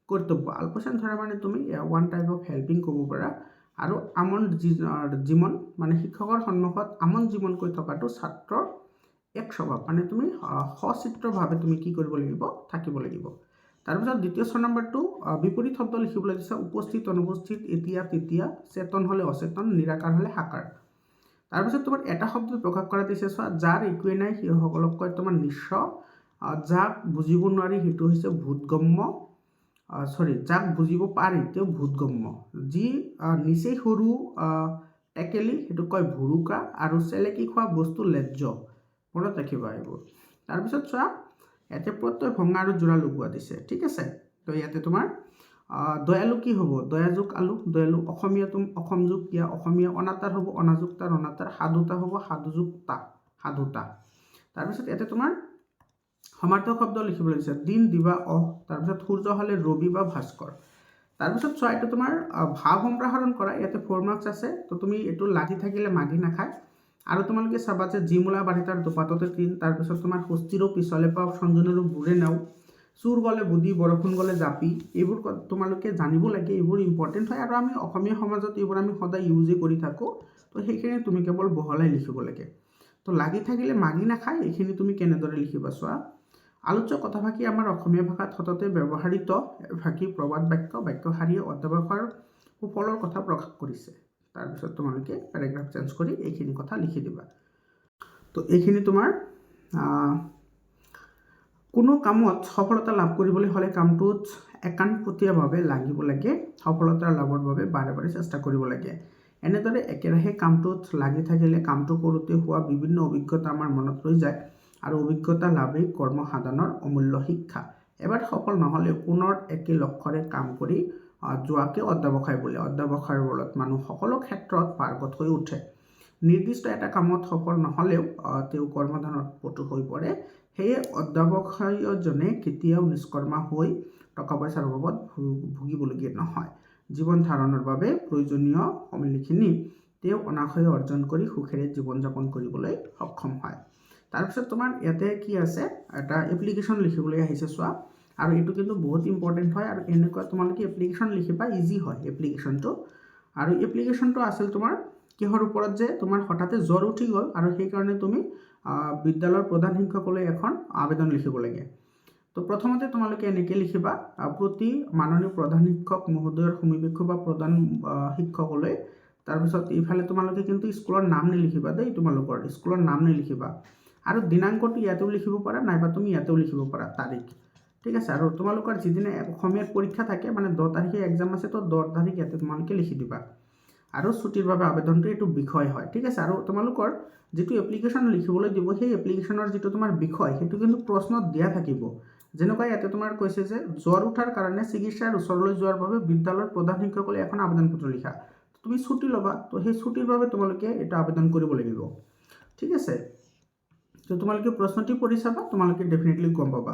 কৰ্তব্য। আলপৈচান ধৰা মানে তুমি ওৱান টাইপ অফ হেল্পিং ক'ব পাৰা। আৰু আমন জীৱন মানে শিক্ষকৰ সন্মুখত আমন জীৱন কৈ থকাটো ছাত্ৰৰ এক স্বভাৱ, মানে তুমি সচিত্ৰভাৱে তুমি কি কৰিব লাগিব, থাকিব লাগিব। তাৰপিছত দ্বিতীয় 6 নম্বৰটো বিপৰীত শব্দ লিখিবলৈ দিছে, উপস্থিত অনুপস্থিত, এতিয়া তেতিয়া, চেতন হ'লে অচেতন, নিৰাকাৰ হ'লে সাকাৰ। তাৰপিছত তোমাৰ এটা শব্দ প্ৰকাশ কৰা দিছে, চোৱা যাৰ একোৱে নাই সেইসকলক কয় তোমাৰ নিঃস্ব, যাক বুজিব নোৱাৰি সেইটো হৈছে ভূতগম্য, যাক বুজিব পাৰি তেওঁ ভূতগম্য, যি নিচেই সৰু টেকেলি সেইটো কয় ভুৰুকা, আৰু চেলেকি খোৱা বস্তু লেজ্জ, মনত ৰাখিবা এইবোৰ। তাৰপিছত চোৱা ইয়াতে প্ৰত্যয় ভঙা আৰু যোৰা লগোৱা দিছে, ঠিক আছে। তো ইয়াতে তোমাৰ দয়ালু কি হ'ব, দয়াযোগ আলু, দয়ালু। অসমীয়া অসম যোগ দিয়া, অসমীয়া। অনাতাঁৰ হ'ব অনাযোগ তাৰ, অনাতাঁৰ। সাধুতা হ'ব সাধুযোগ তা, সাধুতা। তাৰপিছত ইয়াতে তোমাৰ সমাৰ্থক শব্দ লিখিবলৈ দিছে, দিন দিবা অহ, তাৰপিছত সূৰ্য হ'লে ৰবি বা ভাস্কৰ। তাৰপিছত চোৱা এইটো তোমাৰ ভাৱ সম্প্ৰসাৰণ কৰা, ইয়াতে 4 মাৰ্কছ আছে, তো তুমি এইটো লাগি থাকিলে মাগি নাখায়। আৰু তোমালোকে চাবা যে জিমূলা বাঢ়ি তাৰ দুপাততে তিল, তাৰপিছত তোমাৰ সুস্থিৰো পিছলে পাওঁ, সঞ্জনেৰো বুৰে নাও, চুৰ গ'লে বুদ্ধি, বৰষুণ গ'লে জাপি, এইবোৰ তোমালোকে জানিব লাগে, এইবোৰ ইম্পৰ্টেণ্ট হয়। আৰু আমি অসমীয়া সমাজত এইবোৰ আমি সদায় ইউজেই কৰি থাকোঁ, তো সেইখিনি তুমি কেৱল বহলাই লিখিব লাগে। তো লাগি থাকিলে মাগি নাখায়, এইখিনি তুমি কেনেদৰে লিখিবা চোৱা। আলোচ্য কথাফাকি আমাৰ অসমীয়া ভাষাত সততে ব্যৱহাৰিত ভাষী প্ৰবাদ বাক্য, বাক্যশাৰীয়ে অধ্যাৱসায়ৰ সুফলৰ কথা প্ৰকাশ কৰিছে। তাৰপিছত তোমালোকে পেৰাগ্ৰাফ চেঞ্জ কৰি এইখিনি কথা লিখি দিবা। তো এইখিনি তোমাৰ কোনো কামত সফলতা লাভ কৰিবলৈ হ'লে কামটোত একান্তপতীয়াভাৱে লাগিব লাগে, সফলতাৰ লাভৰ বাবে বাৰে বাৰে চেষ্টা কৰিব লাগে। এনেদৰে একেৰাহে কামটোত লাগি থাকিলে কামটো কৰোঁতে হোৱা বিভিন্ন অভিজ্ঞতা আমাৰ মনত ৰৈ যায়, আৰু অভিজ্ঞতা লাভেই কৰ্ম সাধনৰ অমূল্য শিক্ষা। এবাৰ সফল নহ'লে পুনৰ একে লক্ষ্যৰে কাম কৰি যোৱাকে অধ্যাৱসায় বোলে। অধ্যাৱসায়ৰ বলত মানুহ সকলো ক্ষেত্ৰত পাৰ্গত হৈ উঠে। নিৰ্দিষ্ট এটা কামত সফল নহ'লেও তেওঁ কৰ্মধানত পটু হৈ পৰে। সেয়ে অধ্যাৱসায়জনে কেতিয়াও নিষ্কৰ্মা হৈ টকা পইচাৰ অভাৱত ভুগিবলগীয়া নহয়। জীৱন ধাৰণৰ বাবে প্ৰয়োজনীয় সমিলিখিনি তেওঁ অনাশয়ে অৰ্জন কৰি সুখেৰে জীৱন যাপন কৰিবলৈ সক্ষম হয়। তাৰপিছত তোমাৰ ইয়াতে কি আছে, এটা এপ্লিকেশ্যন লিখিবলৈ আহিছে চোৱা, আৰু এইটো কিন্তু বহুত ইম্পৰ্টেণ্ট হয়, আৰু এনেকুৱা তোমালোকে এপ্লিকেশ্যন লিখিবা, ইজি হয় এপ্লিকেশ্যনটো। আৰু এপ্লিকেশ্যনটো আছিল তোমাৰ কিহৰ ওপৰত, যে তোমাৰ হঠাতে জ্বৰ উঠি গ'ল আৰু সেইকাৰণে তুমি বিদ্যালয়ৰ প্ৰধান শিক্ষকলৈ এখন আবেদন লিখিব লাগে। তো প্ৰথমতে তোমালোকে এনেকৈ লিখিবা, প্ৰতি মাননীয় প্ৰধান শিক্ষক মহোদয়ৰ সমীপক্ষ বা প্ৰধান শিক্ষকলৈ। তাৰপিছত ইফালে তোমালোকে কিন্তু স্কুলৰ নাম নিলিখিবা দেই, তোমালোকৰ স্কুলৰ নাম নিলিখিবা। আৰু দিনাংকটো ইয়াতেও লিখিব পাৰা, নাইবা তুমি ইয়াতেও লিখিব পাৰা তাৰিখ, ঠিক আছে। আৰু তোমালোকৰ যিদিনা অসমীয়াৰ পৰীক্ষা থাকে, মানে 10 তাৰিখে এক্সাম আছে, তো 10 তাৰিখ ইয়াতে তোমালোকে লিখি দিবা। আৰু ছুটিৰ বাবে আবেদনটো এইটো বিষয় হয়, ঠিক আছে। আৰু তোমালোকৰ যিটো এপ্লিকেশ্যন লিখিবলৈ দিব, সেই এপ্লিকেশ্যনৰ যিটো তোমাৰ বিষয় সেইটো কিন্তু প্ৰশ্নত দিয়া থাকিব। যেনেকুৱা ইয়াতে তোমাৰ কৈছে যে জ্বৰ উঠাৰ কাৰণে চিকিৎসাৰ ওচৰলৈ যোৱাৰ বাবে বিদ্যালয়ৰ প্ৰধান শিক্ষকলৈ এখন আবেদন পত্ৰ লিখা। তুমি ছুটি ল'বা, তো সেই ছুটিৰ বাবে তোমালোকে এইটো আবেদন কৰিব লাগিব, ঠিক আছে। তো তোমালোকে প্ৰশ্নটি পঢ়ি চাবা, তোমালোকে ডেফিনেটলি গম পাবা।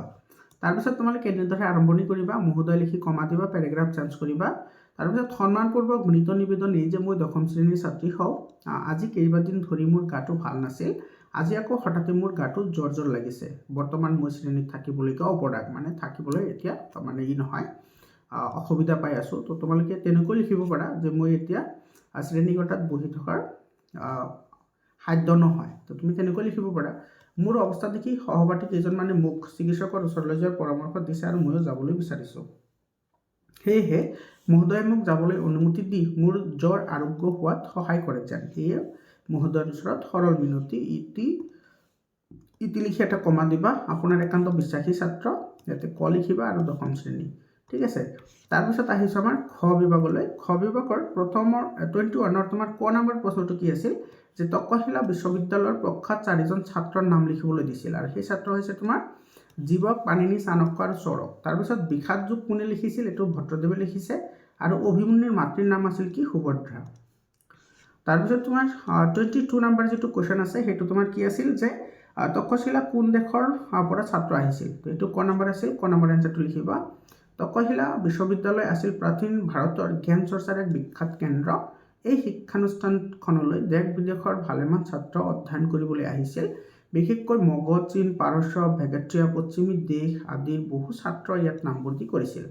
তাৰপিছত তোমালোকে এনেদৰে আৰম্ভণি কৰিবা, মহোদয় লিখি কমা দিবা, পেৰাগ্ৰাফ চেঞ্জ কৰিবা। তাৰপিছত সন্মানপূৰ্বক মৃত নিবেদন এই যে মই 10ম শ্ৰেণীৰ ছাত্ৰী হওঁ, আজি কেইবাদিন ধৰি মোৰ গাটো ভাল নাছিল, আজি আকৌ হঠাতে মোৰ গাটো জ্বৰ লাগিছে, বৰ্তমান মই শ্ৰেণীত থাকিবলৈকে অপৰাগ, মানে থাকিবলৈ এতিয়া মানে নহয়, অসুবিধা পাই আছোঁ। তো তোমালোকে তেনেকৈ লিখিব পাৰা যে মই এতিয়া শ্ৰেণীকোঠাত বহি থকাৰ সাধ্য নহয়। তো তুমি তেনেকৈ লিখিব পাৰা। মোৰ অৱস্থা দেখি সহপাঠী কেইজনমানে মোক চিকিৎসকৰ ওচৰলৈ যোৱাৰ পৰামৰ্শ দিছে আৰু ময়ো যাবলৈ বিচাৰিছোঁ। সেয়েহে মহোদয়ে মোক যাবলৈ অনুমতি দি মোৰ জ্বৰ আৰোগ্য হোৱাত সহায় কৰে যেন। সেয়ে মহোদয়ৰ ওচৰত সৰল মিনতি, ইতি লিখি এটা কমা দিবা। আপোনাৰ একান্ত বিশ্বাসী ছাত্ৰ, ইয়াতে ক লিখিবা আৰু 10ম শ্ৰেণী। ঠিক আছে। তাৰপিছত আহিছোঁ আমাৰ খ বিভাগলৈ। খ বিভাগৰ প্ৰথমৰ 21ৰ তোমাৰ ক নম্বৰ প্ৰশ্নটো কি আছিল যে তক্ষশিলা বিশ্ববিদ্যালয়ৰ প্ৰখ্যাত 4জন ছাত্ৰৰ নাম লিখিবলৈ দিছিল, আৰু সেই ছাত্ৰ হৈছে তোমাৰ জীৱক, পাণিনি, চাণক্য আৰু চৰক। তাৰপিছত বিষাদ যোগ কোনে লিখিছিল, এইটো ভট্টদেৱে লিখিছে, আৰু অভিমন্যুৰ মাতৃৰ নাম আছিল কি, সুভদ্ৰা। তাৰপিছত তোমাৰ 22 নম্বৰ যিটো কুৱেশ্যন আছে সেইটো তোমাৰ কি আছিল যে তক্ষশিলা কোন দেশৰ পৰা ছাত্ৰ আহিছিল, এইটো ক নম্বৰ আছিল। ক নম্বৰ এনচাৰটো লিখিবা। তক্ষশিলা বিশ্ববিদ্যালয় আছিল প্ৰাচীন ভাৰতৰ জ্ঞান চৰ্চাৰ এক বিখ্যাত কেন্দ্ৰ। এই শিক্ষানুষ্ঠানখনলৈ দেশ বিদেশৰ ভালেমান ছাত্ৰ অধ্যয়ন কৰিবলৈ আহিছিল। বিশেষকৈ মগধ, চীন, পাৰস্য, ভেগেট্ৰিয়া, পশ্চিমী দেশ আদিৰ বহু ছাত্ৰ ইয়াত নামভৰ্তি কৰিছিল।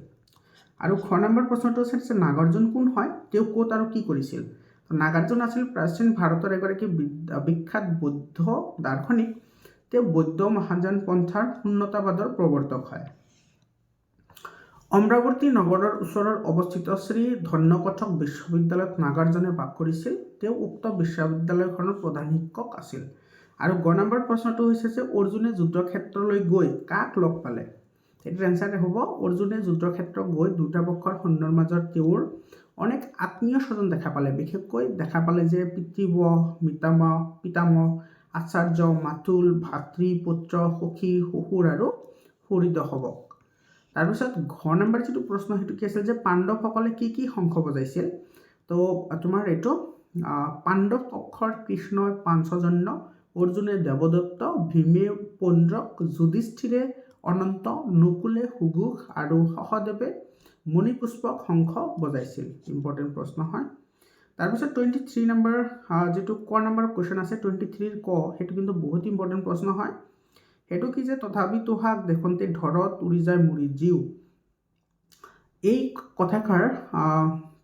আৰু খ নম্বৰ প্ৰশ্নটো আছিল যে নাগাৰ্জুন কোন হয়, তেওঁ ক'ত আৰু কি কৰিছিল। নাগাৰ্জুন আছিল প্ৰাচীন ভাৰতৰ এগৰাকী বিখ্যাত বৌদ্ধ দাৰ্শনিক। তেওঁ বৌদ্ধ মহাযান পন্থাৰ শূন্যতাবাদৰ প্ৰৱৰ্তক হয়। অমৰাৱতী নগৰৰ ওচৰত অৱস্থিত শ্ৰী ধন্যকথক বিশ্ববিদ্যালয়ত নাগাৰ্জুনে বাস কৰিছিল। তেওঁ উক্ত বিশ্ববিদ্যালয়খনৰ প্ৰধান শিক্ষক আছিল। আৰু গ নম্বৰ প্ৰশ্নটো হৈছে যে অৰ্জুনে যুদ্ধক্ষেত্ৰলৈ গৈ কাক লগ পালে। এইটোৰ এনচাৰ হ'ব অৰ্জুনে যুদ্ধক্ষেত্ৰ গৈ দুটা পক্ষৰ সৈন্যৰ মাজত তেওঁৰ অনেক আত্মীয় স্বজন দেখা পালে। বিশেষকৈ দেখা পালে যে পিতৃব্য, পিতামহ, আচাৰ্য, মাতুল, ভাতৃ, পুত্ৰ, সখী, শ্বশুৰ আৰু হৰিদশৱক। তাৰপিছত ঘ নম্বৰ যিটো প্ৰশ্ন সেইটো কি আছিল যে পাণ্ডৱসকলে কি কি শংখ বজাইছিল। তো তোমাৰ এইটো পাণ্ডৱ পক্ষৰ কৃষ্ণই পাঞ্চজন্য, অৰ্জুনে দেৱদত্ত, ভীমে পৌণ্ড্ৰক, যুধিষ্ঠিৰে অনন্ত, নকুলে সুঘোষ আৰু সহদেৱে মণিপুষ্পক শংখ বজাইছিল। ইম্পৰ্টেণ্ট প্ৰশ্ন হয়। তাৰপিছত 23 নম্বৰ যিটো ক নম্বৰ কুৱেশ্যন আছে 23ৰ ক, সেইটো কিন্তু বহুত ইম্পৰ্টেণ্ট প্ৰশ্ন হয়। সেইটো কি যে তথাপি তোহাক দেখোঁতে ধৰত উৰি যায় মুৰি জীও। এই কথাষাৰ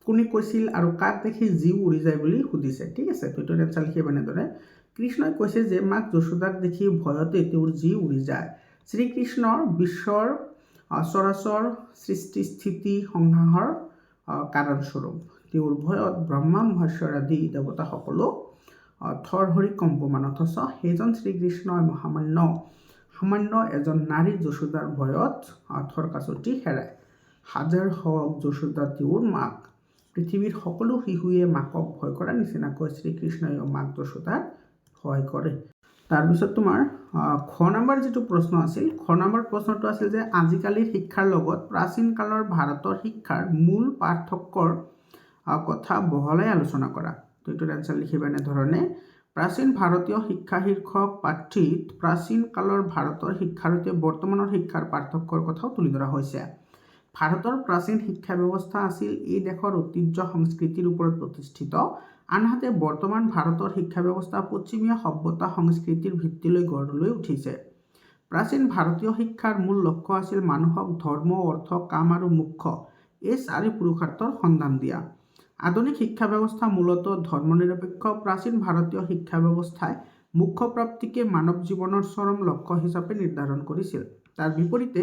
কোনে কৈছিল আৰু কাক দেখি জীও উৰি যায় বুলি সুধিছে। ঠিক আছে, তো এইটো এনচাৰ লিখিব এনেদৰে। কৃষ্ণই কৈছে যে মাক যশোদাক দেখি ভয়তে তেওঁৰ জীও উৰি যায়। শ্ৰীকৃষ্ণৰ বিশ্বৰ চৰাচৰ সৃষ্টি স্থিতি সংহাৰৰ কাৰণস্বৰূপ। তেওঁৰ ভয়ত ব্ৰহ্মা মহেশ্বৰ আদি দেৱতাসকলো থৰহৰি কম্পমান, অথচ সেইজন শ্ৰীকৃষ্ণই সামান্য এজন নাৰী যশোদাৰ ভয়ত থৰকাচুটি হেৰায়। হাজাৰ হওক যশোদা তেওঁৰ মাক, পৃথিৱীৰ সকলো শিশুৱে মাকক ভয় কৰা নিচিনাকৈ শ্ৰীকৃষ্ণই মাক যশোদাক ভয় কৰে। তাৰপিছত তোমাৰ খ নম্বৰ যিটো প্ৰশ্ন আছিল, খ নম্বৰ প্ৰশ্নটো আছিল যে আজিকালিৰ শিক্ষাৰ লগত প্ৰাচীন কালৰ ভাৰতৰ শিক্ষাৰ মূল পাৰ্থক্যৰ কথা বহলাই আলোচনা কৰা। তো এইটোৰ এনচাৰ লিখিবা এনেধৰণে। প্ৰাচীন ভাৰতীয় শিক্ষা শীৰ্ষক পাঠ্যত প্ৰাচীন কালৰ ভাৰতৰ শিক্ষাৰ সৈতে বৰ্তমানৰ শিক্ষাৰ পাৰ্থক্যৰ কথাও তুলি ধৰা হৈছে। ভাৰতৰ প্ৰাচীন শিক্ষা ব্যৱস্থা আছিল এই দেশৰ ঐতিহ্য সংস্কৃতিৰ ওপৰত প্ৰতিষ্ঠিত, আনহাতে বৰ্তমান ভাৰতৰ শিক্ষা ব্যৱস্থা পশ্চিমীয়া সভ্যতা সংস্কৃতিৰ ভিত্তিলৈ গঢ় লৈ উঠিছে। প্ৰাচীন ভাৰতীয় শিক্ষাৰ মূল লক্ষ্য আছিল মানুহক ধৰ্ম, অৰ্থ, কাম আৰু মোক্ষ এই চাৰি পুৰুষাৰ্থৰ সন্ধান দিয়া। আধুনিক শিক্ষা ব্যৱস্থা মূলতঃ ধৰ্মনিৰপেক্ষ। প্ৰাচীন ভাৰতীয় শিক্ষা ব্যৱস্থাই মোক্ষপ্ৰাপ্তিকে মানৱ জীৱনৰ চৰম লক্ষ্য হিচাপে নিৰ্ধাৰণ কৰিছিল। তাৰ বিপৰীতে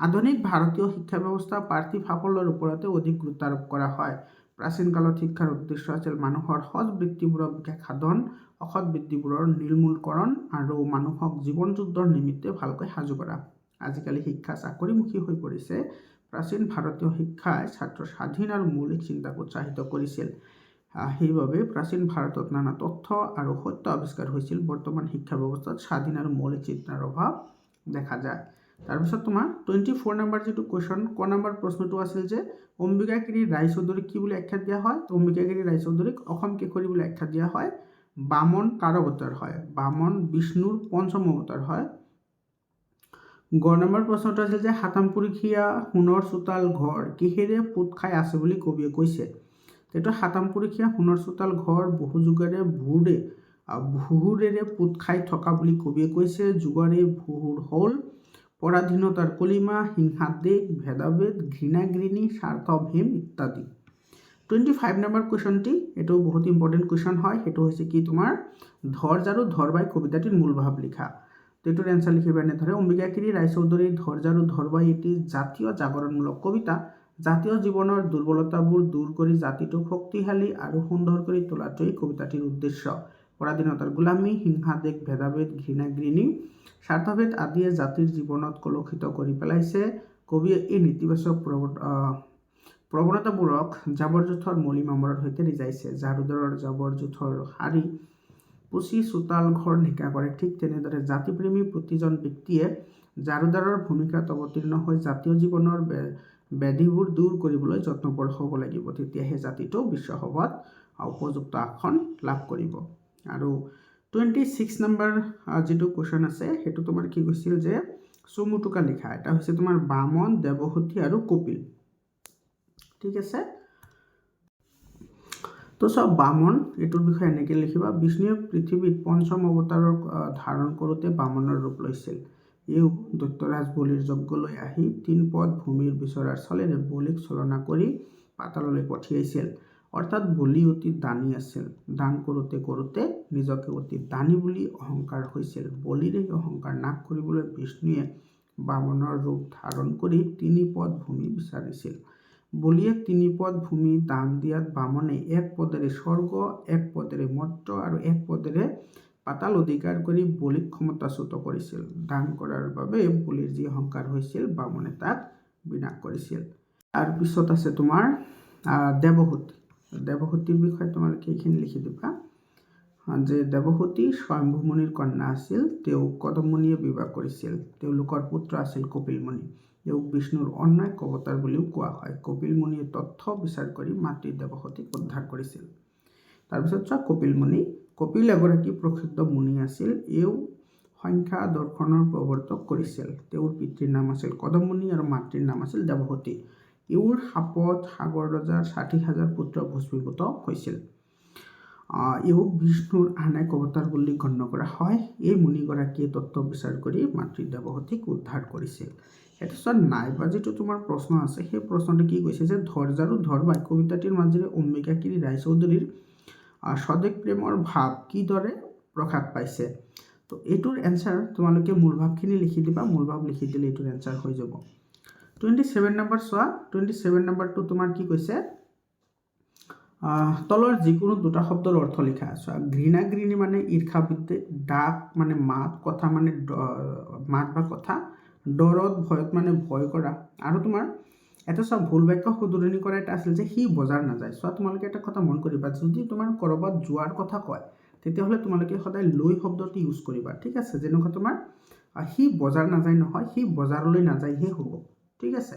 আধুনিক ভাৰতীয় শিক্ষা ব্যৱস্থা পাৰ্থিৱ সাফল্যৰ ওপৰতে অধিক গুৰুত্ব আৰোপ কৰা হয়। প্ৰাচীন কালত শিক্ষাৰ উদ্দেশ্য আছিল মানুহৰ সৎ বৃত্তিবোৰৰ বিকাশ সাধন, অসৎ বৃত্তিবোৰৰ নিৰ্মূলকৰণ আৰু মানুহক জীৱন যুদ্ধৰ নিমিত্তে ভালকৈ সাজু কৰা। আজিকালি শিক্ষা চাকৰিমুখী হৈ পৰিছে। প্ৰাচীন ভাৰতীয় শিক্ষাই ছাত্ৰৰ স্বাধীন আৰু মৌলিক চিন্তাক উৎসাহিত কৰিছিল। সেইবাবে প্ৰাচীন ভাৰতত নানা তথ্য আৰু সত্য আৱিষ্কাৰ হৈছিল। বৰ্তমান শিক্ষা ব্যৱস্থাত স্বাধীন আৰু মৌলিক চিন্তাৰ অভাৱ দেখা যায়। তাৰপিছত তোমাৰ 24 নম্বৰ যিটো কুৱেশ্যন, ক নম্বৰ প্ৰশ্নটো আছিল যে অম্বিকাগিৰি ৰায়চৌধুৰীক কি বুলি আখ্যা দিয়া হয়। অম্বিকাগিৰি ৰায়চৌধুৰীক অসম কেশৰী বুলি আখ্যা দিয়া হয়। বামন কাৰ অৱতাৰ হয়? বামন বিষ্ণুৰ পঞ্চম অৱতাৰ হয়। গ নম্বৰ প্ৰশ্নটো আছিল যে হাতামপুৰীয়া সোণৰ চোতাল ঘৰ কিহেৰে পোত খাই আছে বুলি কবিয়ে কৈছে। এইটো হাতামপুৰীয়া সোণৰ চোতাল ঘৰ বহু যুগেৰে ভুহুৰেৰে পোত খাই থকা বুলি কবিয়ে কৈছে। যুগৰে ভুহুৰ হ'ল পৰাধীনতাৰ কলিমা, হিংসাদেশ, ভেদাভেদ, ঘৃণাঘৃণী, স্বাৰ্থভেম ইত্যাদি। 25 নম্বৰ কুৱেশ্যনটি, এইটো বহুত ইম্পৰ্টেণ্ট কুৱেশ্যন হয়। সেইটো হৈছে কি তোমাৰ ধৈৰ্য আৰু ধৰবাই কবিতাটিৰ মূল ভাৱ লিখা। তো এইটোৰ এনচাৰ লিখিবা এনেদৰে, অম্বিকাগিৰি ৰায়চৌধুৰীৰ ধৈৰ্য আৰু ধৰবাই এটি জাতীয় জাগৰণমূলক কবিতা। জাতীয় জীৱনৰ দুৰ্বলতাবোৰ দূৰ কৰি জাতিটোক শক্তিশালী আৰু সুন্দৰ কৰি তোলাটোৱেই কবিতাটিৰ উদ্দেশ্য। পৰাধীনতাৰ গোলামী, হিংসাদেশ, ভেদাভেদ, ঘৃণাঘৃণী, স্বাৰ্থভেদ আদিয়ে জাতিৰ জীৱনত কলুষিত কৰি পেলাইছে। কবিয়ে এই নেতিবাচক প্ৰৱণতাবোৰক জাবৰ জোঁথৰ মলি মামৰৰ সৈতে ৰিজাইছে। ঝাৰুদাৰৰ জাবৰ জোঁথৰ শাৰী পুচি চোতাল ঘৰ নিকা কৰে। ঠিক তেনেদৰে জাতিপ্ৰেমী প্ৰতিজন ব্যক্তিয়ে ঝাৰুদাৰৰ ভূমিকাত অৱতীৰ্ণ হৈ জাতীয় জীৱনৰ ব্যাধিবোৰ দূৰ কৰিবলৈ যত্নপৰ হ'ব লাগিব। তেতিয়াহে জাতিটো বিশ্বসভাত উপযুক্ত আসন লাভ কৰিব। আৰু 26 নম্বৰ যিটো কুৱেশ্যন আছে সেইটো তোমাৰ কি কৈছিল যে চমুটোকা লিখা। এটা হৈছে তোমাৰ বামন, দেৱহূতি আৰু কপিল। ঠিক আছে, তো চব বামন এইটোৰ বিষয়ে এনেকৈ লিখিবা। বিষ্ণুৱে পৃথিৱীত পঞ্চম অৱতাৰৰ ধাৰণ কৰোঁতে বামনৰ ৰূপ লৈছিল। এই দৈত্যৰাজ বলিৰ যজ্ঞলৈ আহি 3 পদ ভূমিৰ বিচৰাৰ চলেৰে বলিক চলনা কৰি পাতাললৈ পঠিয়াইছিল। অৰ্থাৎ বলি অতি দানী আছিল। দান কৰোঁতে কৰোঁতে নিজকে অতি দানী বুলি অহংকাৰ হৈছিল। বলিৰ এই অহংকাৰ নাশ কৰিবলৈ বিষ্ণুৱে বামনৰ ৰূপ ধাৰণ কৰি 3 পদ ভূমি বিচাৰিছিল। বলিয়ে 3 পদ ভূমি দান দিয়াত বামনে 1 পদেৰে স্বৰ্গ, 1 পদেৰে মৰ্ত্য আৰু 1 পদেৰে পাতাল অধিকাৰ কৰি বলিক ক্ষমতাচ্যুত কৰিছিল। দান কৰাৰ বাবে বলিৰ যি অহংকাৰ হৈছিল বামনে তাক বিনাশ কৰিছিল। তাৰপিছত আছে তোমাৰ দেৱহূতি। দেৱহূতিৰ বিষয়ে তোমালোকে এইখিনি লিখি দিবা যে দেৱহূতি স্বয়ম্ভুমুনিৰ কন্যা আছিল। তেওঁক কদমমুনিয়ে বিবাহ কৰিছিল। তেওঁলোকৰ পুত্ৰ আছিল কপিলমুনি। তেওঁক বিষ্ণুৰ অন্য এক অৱতাৰ বুলিও কোৱা হয়। কপিলমুনিয়ে তথ্য বিচাৰ কৰি মাতৃ দেৱহূতিক উদ্ধাৰ কৰিছিল। তাৰপিছত চোৱা কপিলমুনি। কপিল এগৰাকী প্ৰসিদ্ধ মুনি আছিল। এওঁ সংখ্যা দৰ্শনৰ প্ৰৱৰ্তক কৰিছিল। তেওঁৰ পিতৃৰ নাম আছিল কদমমুনি আৰু মাতৃৰ নাম আছিল দেৱহূতি। এওঁৰ শাপত সাগৰ ৰজাৰ 60,000 পুত্ৰ ভস্মীভূত হৈছিল। এওঁক বিষ্ণুৰ আন এক অৱতাৰ বুলি গণ্য কৰা হয়। এই মুনিগৰাকীয়ে তত্ত্ব বিচাৰ কৰি মাতৃ দেৱহূতিক উদ্ধাৰ কৰিছিল। তাৰপিছত নাইবা যিটো তোমাৰ প্ৰশ্ন আছে সেই প্ৰশ্নটো কি কৈছে যে ধৈৰ্য আৰু ধৰবাই কবিতাটিৰ মাজেৰে অম্বিকাগিৰি ৰায়চৌধুৰীৰ স্বদেশ প্ৰেমৰ ভাৱ কিদৰে প্ৰকাশ পাইছে। তো এইটোৰ এনচাৰ তোমালোকে মূল ভাৱখিনি লিখি দিবা। মূল ভাৱ লিখি দিলে এইটোৰ এনচাৰ হৈ যাব। 27 নম্বৰ চোৱা। 27 নম্বৰটো তোমাৰ কি কৈছে, তলৰ যিকোনো দুটা শব্দৰ অৰ্থ লিখা। চোৱা, ঘৃণাঘৃণী মানে ঈৰ্ষাবৃত্তি, ডাক মানে মাত, কথা মানে মাত বা কথা, ডৰত ভয়ত মানে ভয় কৰা। আৰু তোমাৰ এটা চোৱা ভুল বাক্য শুধৰণি কৰা এটা আছিল যে সি বজাৰ নাযায়। চোৱা, তোমালোকে এটা কথা মন কৰিবা, যদি তোমাৰ ক'ৰবাত যোৱাৰ কথা কয় তেতিয়াহ'লে তোমালোকে সদায় লৈ শব্দটো ইউজ কৰিবা। ঠিক আছে, যেনেকুৱা তোমাৰ সি বজাৰ নাযায় নহয়, সি বজাৰলৈ নাযায়হে হ'ব। ঠিক আছে।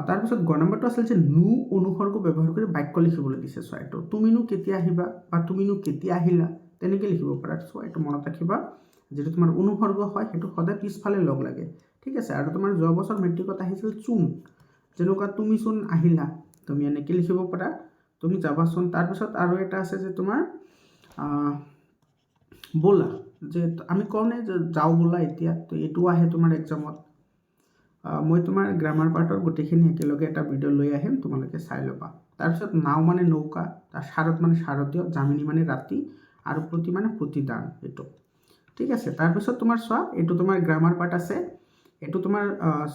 তাৰপিছত গ নম্বৰটো আছিল যে নু অনুসৰ্গ ব্যৱহাৰ কৰি বাক্য লিখিবলৈ দিছে। চোৱা, এইটো তুমিনো কেতিয়া আহিবা বা তুমিনো কেতিয়া আহিলা তেনেকৈ লিখিব পাৰা। চোৱা, এইটো মনত ৰাখিবা, যিটো তোমাৰ অনুসৰ্গ হয় সেইটো সদায় পিছফালে লগ লাগে। ঠিক আছে। আৰু তোমাৰ যোৱা বছৰ মেট্ৰিকত আহিছিল চোন, যেনেকুৱা তুমি চোন আহিলা, তুমি এনেকৈ লিখিব পাৰা, তুমি যাবাচোন। তাৰপিছত আৰু এটা আছে যে তোমাৰ ব'লা, যে আমি কওঁ নে যে যাওঁ ব'লা এতিয়া, তো এইটো আহে তোমাৰ এক্সামত। মই তোমাৰ গ্ৰামাৰ পাৰ্টৰ গোটেইখিনি একেলগে এটা ভিডিঅ' লৈ আহিম, তোমালোকে চাই ল'বা। তাৰপিছত নাও মানে নৌকা, শাৰদ মানে শাৰদীয়, জামিনী মানে ৰাতি, আৰু প্ৰতি মানে প্ৰতিদান এইটো। ঠিক আছে। তাৰপিছত তোমাৰ চোৱা, এইটো তোমাৰ গ্ৰামাৰ পাৰ্ট আছে। এইটো তোমাৰ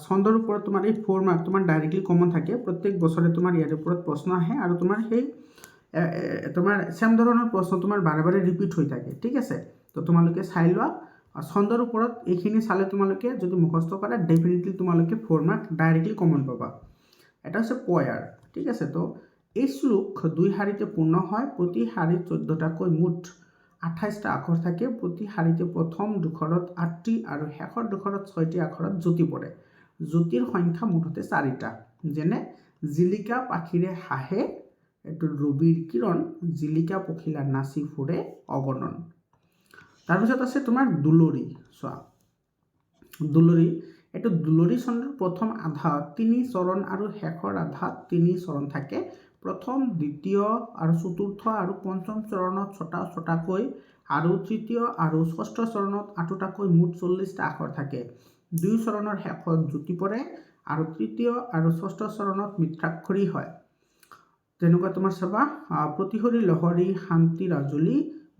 ছন্দৰ ওপৰত তোমাৰ এই 4 মাৰ্ক তোমাৰ ডাইৰেক্টলি কমন থাকে। প্ৰত্যেক বছৰে তোমাৰ ইয়াৰ ওপৰত প্ৰশ্ন আহে আৰু তোমাৰ সেই তোমাৰ চেম ধৰণৰ প্ৰশ্ন তোমাৰ বাৰে বাৰে ৰিপিট হৈ থাকে। ঠিক আছে। তো তোমালোকে চাই লোৱা। ছন্দৰ ওপৰত এইখিনি চালে তোমালোকে যদি মুখস্থ কৰা ডেফিনেটলি তোমালোকে 4 মাৰ্ক ডাইৰেক্টলি কমন পাবা। এটা হৈছে পয়াৰ। ঠিক আছে। তো এই শ্লোক 2 শাৰীতে পূৰ্ণ হয়। প্ৰতি শাৰীত 14টাকৈ মুঠ 28টা আখৰ থাকে। প্ৰতি শাৰীতে প্ৰথম দুখৰত 8টি আৰু শেষৰ দুখৰত 6টি আখৰত জ্যোতি পৰে। জ্যোতিৰ সংখ্যা মুঠতে 4টা। যেনে জিলিকা পাখিৰে হাঁহে, এইটো ৰবিৰ কিৰণ, জিলিকা পখিলা নাচি ফুৰে অগণন। তাৰপিছত আছে তোমাৰ দুলৰি। চোৱা দুলৰি, এইটো দুলৰি ছন্দৰ প্ৰথম আধাত 3 চৰণ আৰু শেষৰ আধাত 3 চৰণ থাকে। প্ৰথম, দ্বিতীয় আৰু চতুৰ্থ আৰু পঞ্চম চৰণত ছটাকৈ আৰু তৃতীয় আৰু ষষ্ঠ চৰণত 8টাকৈ মুঠ 40টা আখৰ থাকে। 2 চৰণৰ শেষত যুতি পৰে আৰু তৃতীয় আৰু ষষ্ঠ চৰণত মিত্ৰাক্ষৰী হয়। যেনেকুৱা তোমাৰ চাবা, প্ৰতিহৰি লহৰী শান্তি ৰাজুলি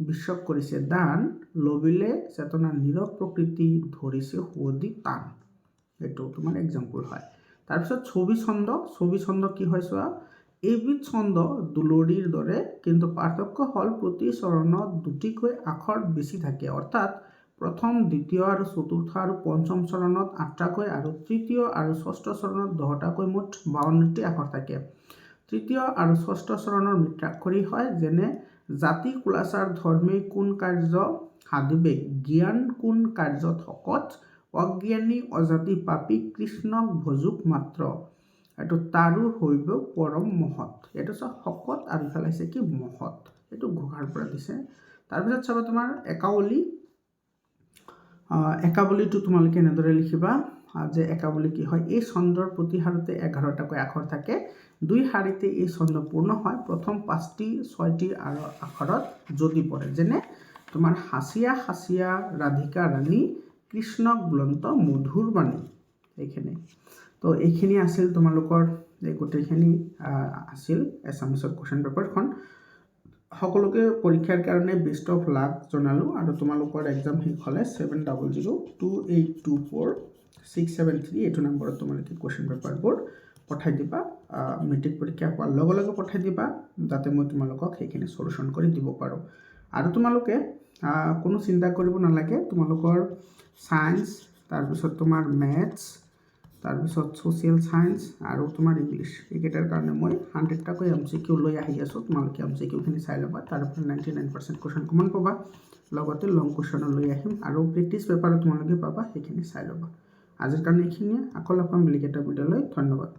বিশ্বাস কৰিছে দান, লবিলে চেতনা নীৰৱ প্ৰকৃতি ধৰিছে সুৱদি টান। এইটো তোমাৰ এক্সাম্পল হয়। তাৰপিছত ছবি ছন্দ। ছবি ছন্দ কি হয় চোৱা, এইবিধ ছন্দ দুলৰিৰ দৰে, কিন্তু পাৰ্থক্য হ'ল প্ৰতি চৰণত 2টিকৈ আখৰ বেছি থাকে। অৰ্থাৎ প্ৰথম, দ্বিতীয় আৰু চতুৰ্থ আৰু পঞ্চম চৰণত 8টাকৈ আৰু তৃতীয় আৰু ষষ্ঠ চৰণত 10টাকৈ মুঠ 52টি আখৰ থাকে। তৃতীয় আৰু ষষ্ঠ চৰণৰ মিত্ৰাক্ষৰী হয়, যেনে জাতি কুলাচাৰ ধৰ্মে কোন কাৰ্য সাধিবে, জ্ঞান কোন কাৰ্যত শকত, অজ্ঞানী অজাতি পাপী কৃষ্ণক ভজুক মাত্ৰ, এইটো তাৰো হৈব পৰম মহৎ। এইটো চব শকত আৰু ইফালে আছে কি মহৎ, এইটো ঘোষাৰ পৰা দিছে। তাৰপিছত চাবা তোমাৰ একাৱলী। একাৱলীটো তোমালোকে এনেদৰে লিখিবা যে একাৱলী কি হয়, এই ছন্দৰ প্ৰতি শাৰীতে 11টাকৈ আখৰ থাকে। 2 শাৰীতে এই ছন্দ পূৰ্ণ হয়। প্ৰথম 5টি 6টি আৰু আখৰত যদি পৰে, যেনে তোমাৰ হাচিয়া হাচিয়া ৰাধিকা ৰাণী কৃষ্ণক বুলন্ত মধুৰ বাণী। এইখিনি তো এইখিনি আছিল তোমালোকৰ এই গোটেইখিনি আছিল এছামিছৰ কুৱেশ্যন পেপাৰখন। সকলোকে পৰীক্ষাৰ কাৰণে বেষ্ট অফ লাক জনালোঁ আৰু তোমালোকৰ এক্সাম শেষ হ'লে 7002824673 এইটো নম্বৰত তোমালোকে কুৱেশ্যন পেপাৰবোৰ পঠাই দিবা। মেট্ৰিক পৰীক্ষা হোৱাৰ লগে লগে পঠাই দিবা, যাতে মই তোমালোকক সেইখিনি সলিউশ্যন কৰি দিব পাৰোঁ। আৰু তোমালোকে কোনো চিন্তা কৰিব নালাগে, তোমালোকৰ সায়েন্স, তাৰপিছত তোমাৰ মেথছ, তাৰপিছত ছ'চিয়েল সায়েন্স আৰু তোমাৰ ইংলিছ, এইকেইটাৰ কাৰণে মই 100টাকৈ MCQ লৈ আহি আছোঁ। তোমালোকে MCQখিনি চাই ল'বা, তাৰ পৰা 99% কুৱেশ্যন কমন পাবা, লগতে লং কুৱেশ্যনো লৈ আহিম আৰু প্ৰেক্টিছ পেপাৰো তোমালোকে পাবা, সেইখিনি চাই ল'বা। আজিৰ কাৰণে এইখিনিয়ে, আকৌ লগ পাম বেলেগ এটা ভিডিঅ'লৈ। ধন্যবাদ।